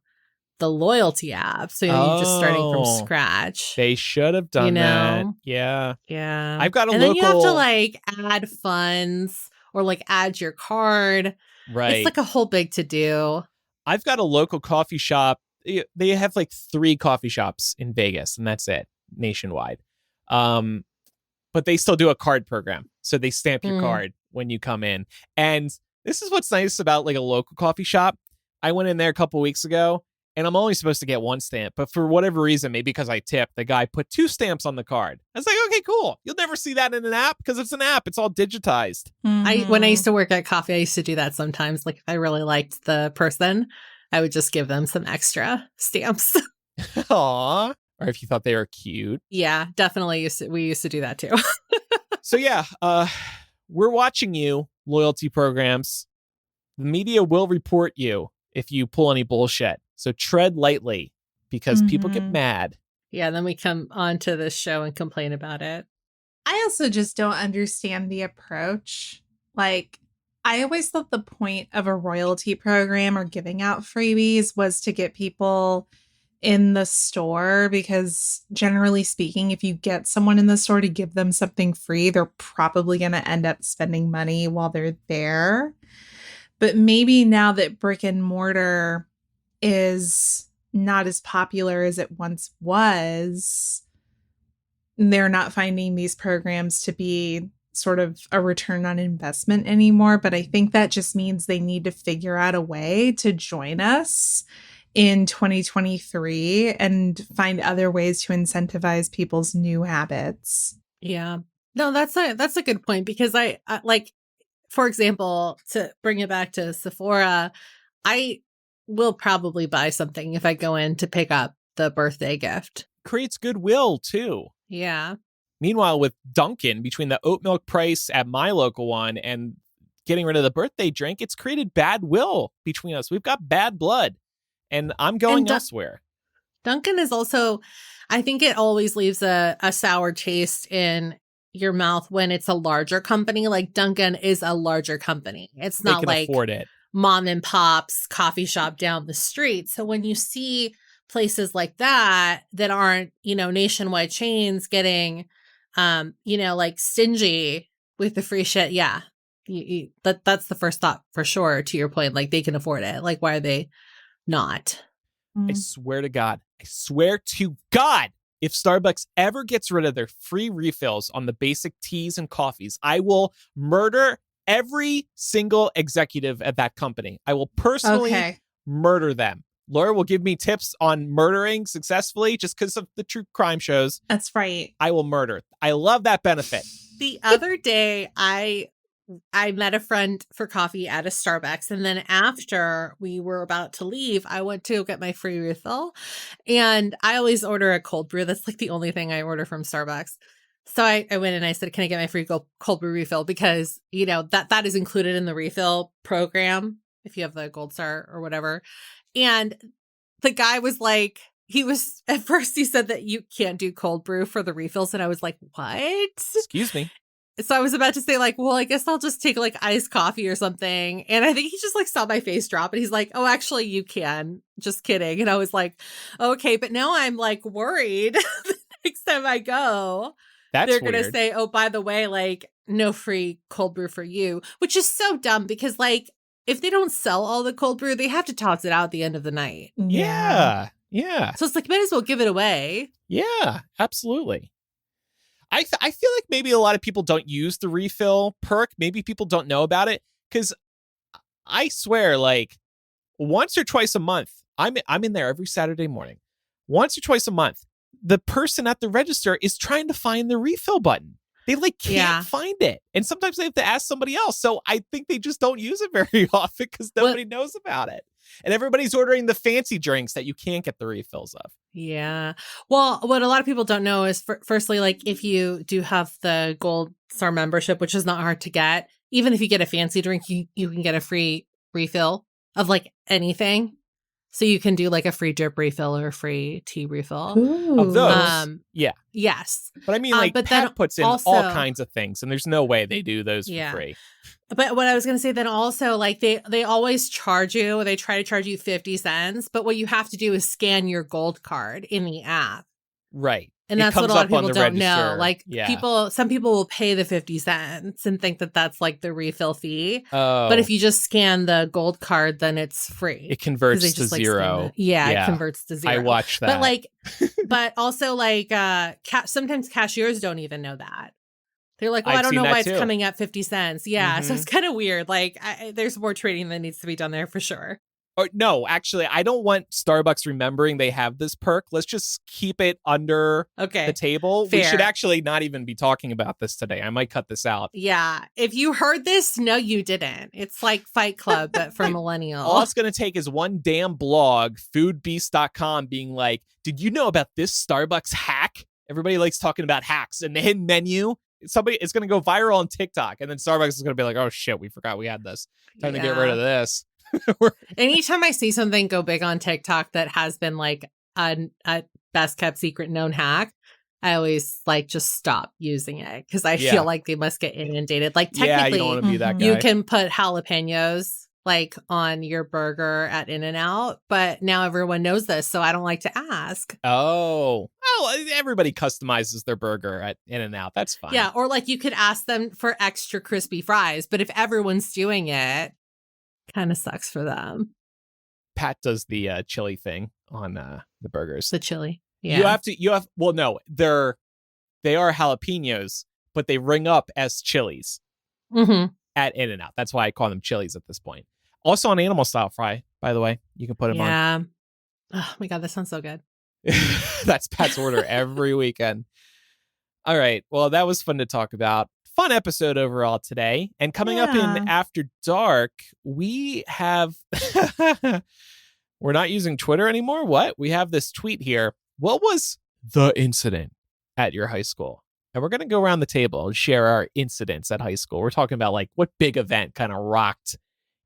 [SPEAKER 4] the loyalty app. So you're just starting from
[SPEAKER 2] Oh.
[SPEAKER 4] scratch.
[SPEAKER 2] They should have done that.
[SPEAKER 4] know?
[SPEAKER 2] Yeah.
[SPEAKER 4] Yeah.
[SPEAKER 2] I've got a
[SPEAKER 4] and then you have to
[SPEAKER 2] local-
[SPEAKER 4] like add funds or like add your card.
[SPEAKER 2] Right.
[SPEAKER 4] It's like a whole big to do.
[SPEAKER 2] I've got a local coffee shop. They have like 3 coffee shops in Vegas, and that's it nationwide. But they still do a card program. So they stamp your card when you come in. And this is what's nice about like a local coffee shop. I went in there a couple weeks ago, and I'm only supposed to get 1 stamp. But for whatever reason, maybe because I tipped, the guy put 2 stamps on the card. I was like, okay, cool. You'll never see that in an app because it's an app. It's all digitized.
[SPEAKER 4] When I
[SPEAKER 3] Mhm.
[SPEAKER 4] used to work at coffee, I used to do that sometimes. Like if I really liked the person, I would just give them some extra stamps.
[SPEAKER 2] Aw. Or if you thought they were cute.
[SPEAKER 4] Yeah, definitely we used to do that too.
[SPEAKER 2] So yeah, we're watching you, loyalty programs. The media will report you if you pull any bullshit. So tread lightly because people get
[SPEAKER 3] Mhm.
[SPEAKER 2] mad.
[SPEAKER 4] Yeah, then we come onto this show and complain about it.
[SPEAKER 3] I also just don't understand the approach. Like, I always thought the point of a royalty program or giving out freebies was to get people in the store, because generally speaking, if you get someone in the store to give them something free, they're probably going to end up spending money while they're there. But maybe now that brick and mortar is not as popular as it once was, they're not finding these programs to be sort of a return on investment anymore. But I think that just means they need to figure out a way to join us in 2023 and find other ways to incentivize people's new habits.
[SPEAKER 4] Yeah. No, that's a good point, because I like, for example, to bring it back to Sephora, I will probably buy something if I go in to pick up the birthday gift.
[SPEAKER 2] Creates goodwill too.
[SPEAKER 4] Yeah.
[SPEAKER 2] Meanwhile, with Dunkin', between the oat milk price at my local one and getting rid of the birthday drink, it's created bad will between us. We've got bad blood, and I'm going
[SPEAKER 4] And
[SPEAKER 2] elsewhere.
[SPEAKER 4] Dunkin' is also, I think it always leaves a sour taste in your mouth when it's a larger company. Like Dunkin' is a larger company. It's
[SPEAKER 2] They
[SPEAKER 4] not
[SPEAKER 2] can
[SPEAKER 4] like
[SPEAKER 2] afford it.
[SPEAKER 4] mom and pop's coffee shop down the street. So when you see places like that aren't, nationwide chains getting, like stingy with the free shit. Yeah. That's the first thought for sure. To your point, like they can afford it. Like, why are they not?
[SPEAKER 2] I swear to God, if Starbucks ever gets rid of their free refills on the basic teas and coffees, I will murder every single executive at that company. I will personally murder them. Laura will give me tips on murdering successfully just because of the true crime shows.
[SPEAKER 3] That's right.
[SPEAKER 2] I will murder. I love that benefit.
[SPEAKER 4] The other day, I met a friend for coffee at a Starbucks. And then after we were about to leave, I went to get my free refill. And I always order a cold brew. That's like the only thing I order from Starbucks. So I went and I said, can I get my free cold brew refill? Because, that is included in the refill program if you have the Gold Star or whatever. And the guy was like, at first he said that you can't do cold brew for the refills. And I was like, what?
[SPEAKER 2] Excuse me.
[SPEAKER 4] So I was about to say like, well, I guess I'll just take like iced coffee or something. And I think he just like saw my face drop and he's like, oh, actually you can. Just kidding. And I was like, okay, but now I'm like worried the next time I go. They're going to say, oh, by the way, like no free cold brew for you, which is so dumb because like if they don't sell all the cold brew, they have to toss it out at the end of the night.
[SPEAKER 2] Yeah. So
[SPEAKER 4] it's like, might as well give it away.
[SPEAKER 2] Yeah, absolutely. I feel like maybe a lot of people don't use the refill perk. Maybe people don't know about it because I swear, like once or twice a month, I'm in there every Saturday morning. Once or twice a month, the person at the register is trying to find the refill button. They like can't find it. And sometimes they have to ask somebody else. So I think they just don't use it very often because nobody knows about it. And everybody's ordering the fancy drinks that you can't get the refills of.
[SPEAKER 4] Yeah. Well, what a lot of people don't know is firstly, like if you do have the Gold Star membership, which is not hard to get, even if you get a fancy drink, you can get a free refill of like anything. So you can do like a free drip refill or a free tea refill.
[SPEAKER 3] Ooh.
[SPEAKER 2] Of those. Yeah.
[SPEAKER 4] Yes.
[SPEAKER 2] But I mean, like
[SPEAKER 4] but
[SPEAKER 2] Pat
[SPEAKER 4] then
[SPEAKER 2] puts in
[SPEAKER 4] also,
[SPEAKER 2] all kinds of things and there's no way they do those for free.
[SPEAKER 4] But what I was going to say then also, like they always charge you, they try to charge you 50 cents. But what you have to do is scan your gold card in the app.
[SPEAKER 2] Right.
[SPEAKER 4] And that's what a lot of people don't know. Like
[SPEAKER 2] yeah.
[SPEAKER 4] some people will pay the 50 cents and think that that's like the refill fee.
[SPEAKER 2] Oh.
[SPEAKER 4] But if you just scan the gold card, then it's free.
[SPEAKER 2] It converts to
[SPEAKER 4] like,
[SPEAKER 2] zero.
[SPEAKER 4] It converts to zero.
[SPEAKER 2] I watched that.
[SPEAKER 4] But also like sometimes cashiers don't even know that. They're like, well,
[SPEAKER 2] I've
[SPEAKER 4] I don't know
[SPEAKER 2] seen
[SPEAKER 4] why
[SPEAKER 2] that
[SPEAKER 4] it's
[SPEAKER 2] too.
[SPEAKER 4] coming at 50 cents. Yeah. So it's kind of weird. Like there's more trading that needs to be done there for sure.
[SPEAKER 2] Or no, actually, I don't want Starbucks remembering they have this perk. Let's just keep it under the table.
[SPEAKER 4] Fair.
[SPEAKER 2] We should actually not even be talking about this today. I might cut this out.
[SPEAKER 4] Yeah. If you heard this, no, you didn't. It's like Fight Club, but for millennials.
[SPEAKER 2] All it's going to take is one damn blog, foodbeast.com, being like, did you know about this Starbucks hack? Everybody likes talking about hacks and the hidden menu. It's going to go viral on TikTok. And then Starbucks is going to be like, oh, shit, we forgot we had this. Time to get rid of this.
[SPEAKER 4] Anytime I see something go big on TikTok that has been like a best kept secret known hack, I always like just stop using it because I feel like they must get inundated. Like technically,
[SPEAKER 2] you don't want to be that guy.
[SPEAKER 4] You can put jalapenos like on your burger at In-N-Out, but now everyone knows this, so I don't like to ask.
[SPEAKER 2] Oh, everybody customizes their burger at In-N-Out. That's fine.
[SPEAKER 4] Yeah, or like you could ask them for extra crispy fries, but if everyone's doing it, kind of sucks for them.
[SPEAKER 2] Pat does the chili thing on the burgers.
[SPEAKER 4] The chili. Yeah.
[SPEAKER 2] Well, no, they are jalapenos, but they ring up as chilies at In-N-Out. That's why I call them chilies at this point. Also on animal style fry, by the way, you can put them on.
[SPEAKER 4] Yeah. Oh my God, that sounds so good.
[SPEAKER 2] That's Pat's order every weekend. All right. Well, that was fun to talk about. Fun episode overall today. And coming up in After Dark, we have... We're not using Twitter anymore? What? We have this tweet here. What was the incident at your high school? And we're going to go around the table and share our incidents at high school. We're talking about like what big event kind of rocked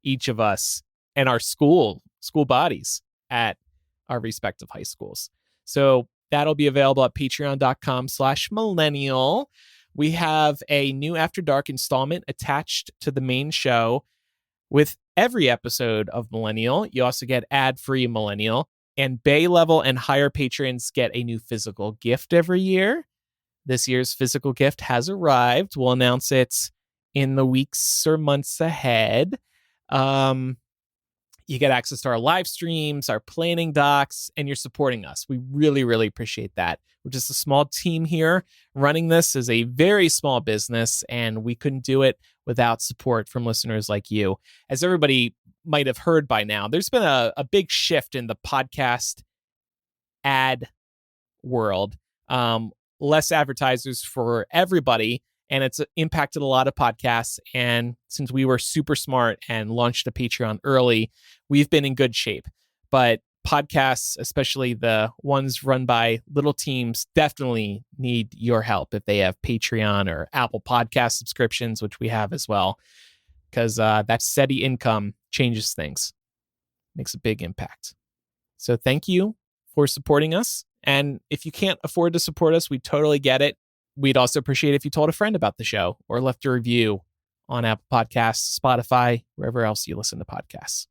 [SPEAKER 2] each of us and our school bodies at our respective high schools. So that'll be available at patreon.com/millennial. We have a new After Dark installment attached to the main show with every episode of Millennial. You also get ad-free Millennial, and Bay level and higher patrons get a new physical gift every year. This year's physical gift has arrived. We'll announce it in the weeks or months ahead. You get access to our live streams, our planning docs, and you're supporting us. We really, really appreciate that. We're just a small team here running this as a very small business, and we couldn't do it without support from listeners like you. As everybody might have heard by now, there's been a big shift in the podcast ad world. Less advertisers for everybody, and it's impacted a lot of podcasts. And since we were super smart and launched a Patreon early, we've been in good shape. But podcasts, especially the ones run by little teams, definitely need your help if they have Patreon or Apple Podcast subscriptions, which we have as well, because that steady income changes things, makes a big impact. So thank you for supporting us. And if you can't afford to support us, we totally get it. We'd also appreciate if you told a friend about the show or left a review on Apple Podcasts, Spotify, wherever else you listen to podcasts.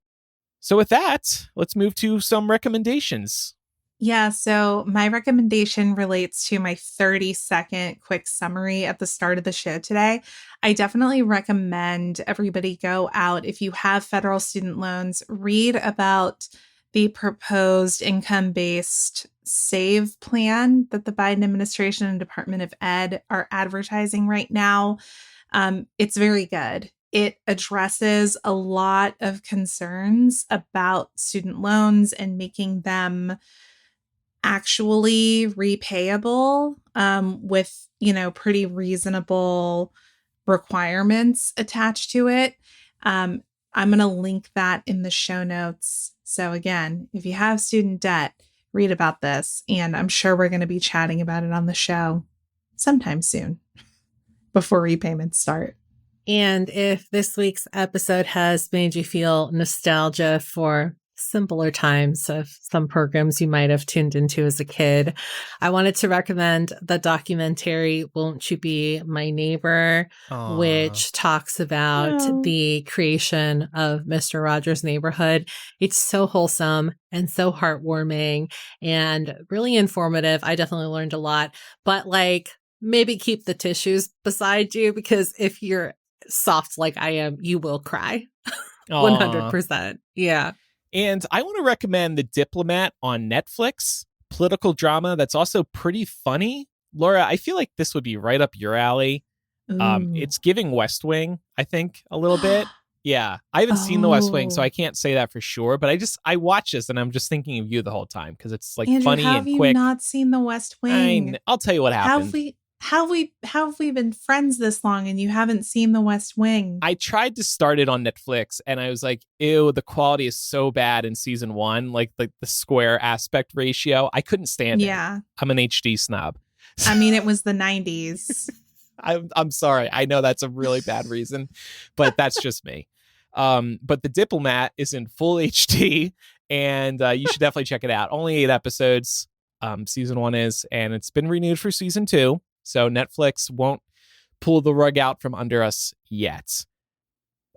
[SPEAKER 2] So with that, let's move to some recommendations.
[SPEAKER 3] Yeah, so my recommendation relates to my 30-second quick summary at the start of the show today. I definitely recommend everybody go out. If you have federal student loans, read about the proposed income-based save plan that the Biden administration and Department of Ed are advertising right now. It's very good. It addresses a lot of concerns about student loans and making them actually repayable with, pretty reasonable requirements attached to it. I'm going to link that in the show notes. So again, if you have student debt, read about this, and I'm sure we're going to be chatting about it on the show sometime soon before repayments start.
[SPEAKER 4] And if this week's episode has made you feel nostalgia for simpler times of some programs you might have tuned into as a kid, I wanted to recommend the documentary Won't You Be My Neighbor, which talks about the creation of Mr. Rogers' Neighborhood. It's so wholesome and so heartwarming and really informative. I definitely learned a lot, but maybe keep the tissues beside you, because if you're soft like I am, you will cry. 100%. Yeah.
[SPEAKER 2] And I want to recommend The Diplomat on Netflix, political drama that's also pretty funny. Laura, I feel like this would be right up your alley. It's giving West Wing, I think, a little bit. Yeah, I haven't seen The West Wing, so I can't say that for sure. But I watch this and I'm just thinking of you the whole time because it's
[SPEAKER 3] Andrew,
[SPEAKER 2] funny and quick.
[SPEAKER 3] Have you not seen The West Wing?
[SPEAKER 2] I'll tell you what happened.
[SPEAKER 3] How have we been friends this long and you haven't seen The West Wing?
[SPEAKER 2] I tried to start it on Netflix and I was like, ew, the quality is so bad in season 1, like the square aspect ratio. I couldn't stand it. I'm an HD snob.
[SPEAKER 3] I mean, it was the 90s.
[SPEAKER 2] I'm sorry. I know that's a really bad reason, but that's just me. But The Diplomat is in full HD and you should definitely check it out. Only 8 episodes. Season 1 is, and it's been renewed for season 2. So Netflix won't pull the rug out from under us yet.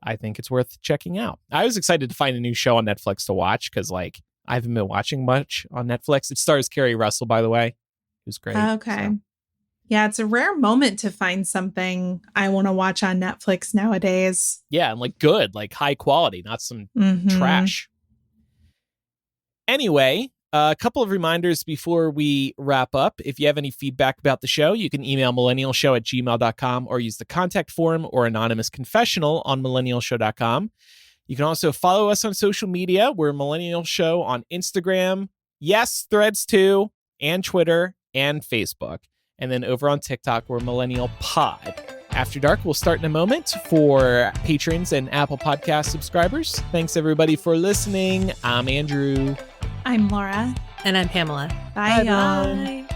[SPEAKER 2] I think it's worth checking out. I was excited to find a new show on Netflix to watch because, I haven't been watching much on Netflix. It stars Kerry Russell, by the way, who's great.
[SPEAKER 3] Okay.
[SPEAKER 2] So.
[SPEAKER 3] Yeah, it's a rare moment to find something I want to watch on Netflix nowadays.
[SPEAKER 2] Yeah, and good, high quality, not some trash. Anyway, a couple of reminders before we wrap up. If you have any feedback about the show, you can email millennialshow@gmail.com or use the contact form or anonymous confessional on millennialshow.com. You can also follow us on social media. We're Millennial Show on Instagram, yes, Threads too, and Twitter and Facebook. And then over on TikTok, we're Millennial Pod. After Dark will start in a moment for patrons and Apple Podcast subscribers. Thanks, everybody, for listening. I'm Andrew.
[SPEAKER 3] I'm Laura.
[SPEAKER 4] And I'm Pamela.
[SPEAKER 3] Bye, y'all.
[SPEAKER 4] Bye.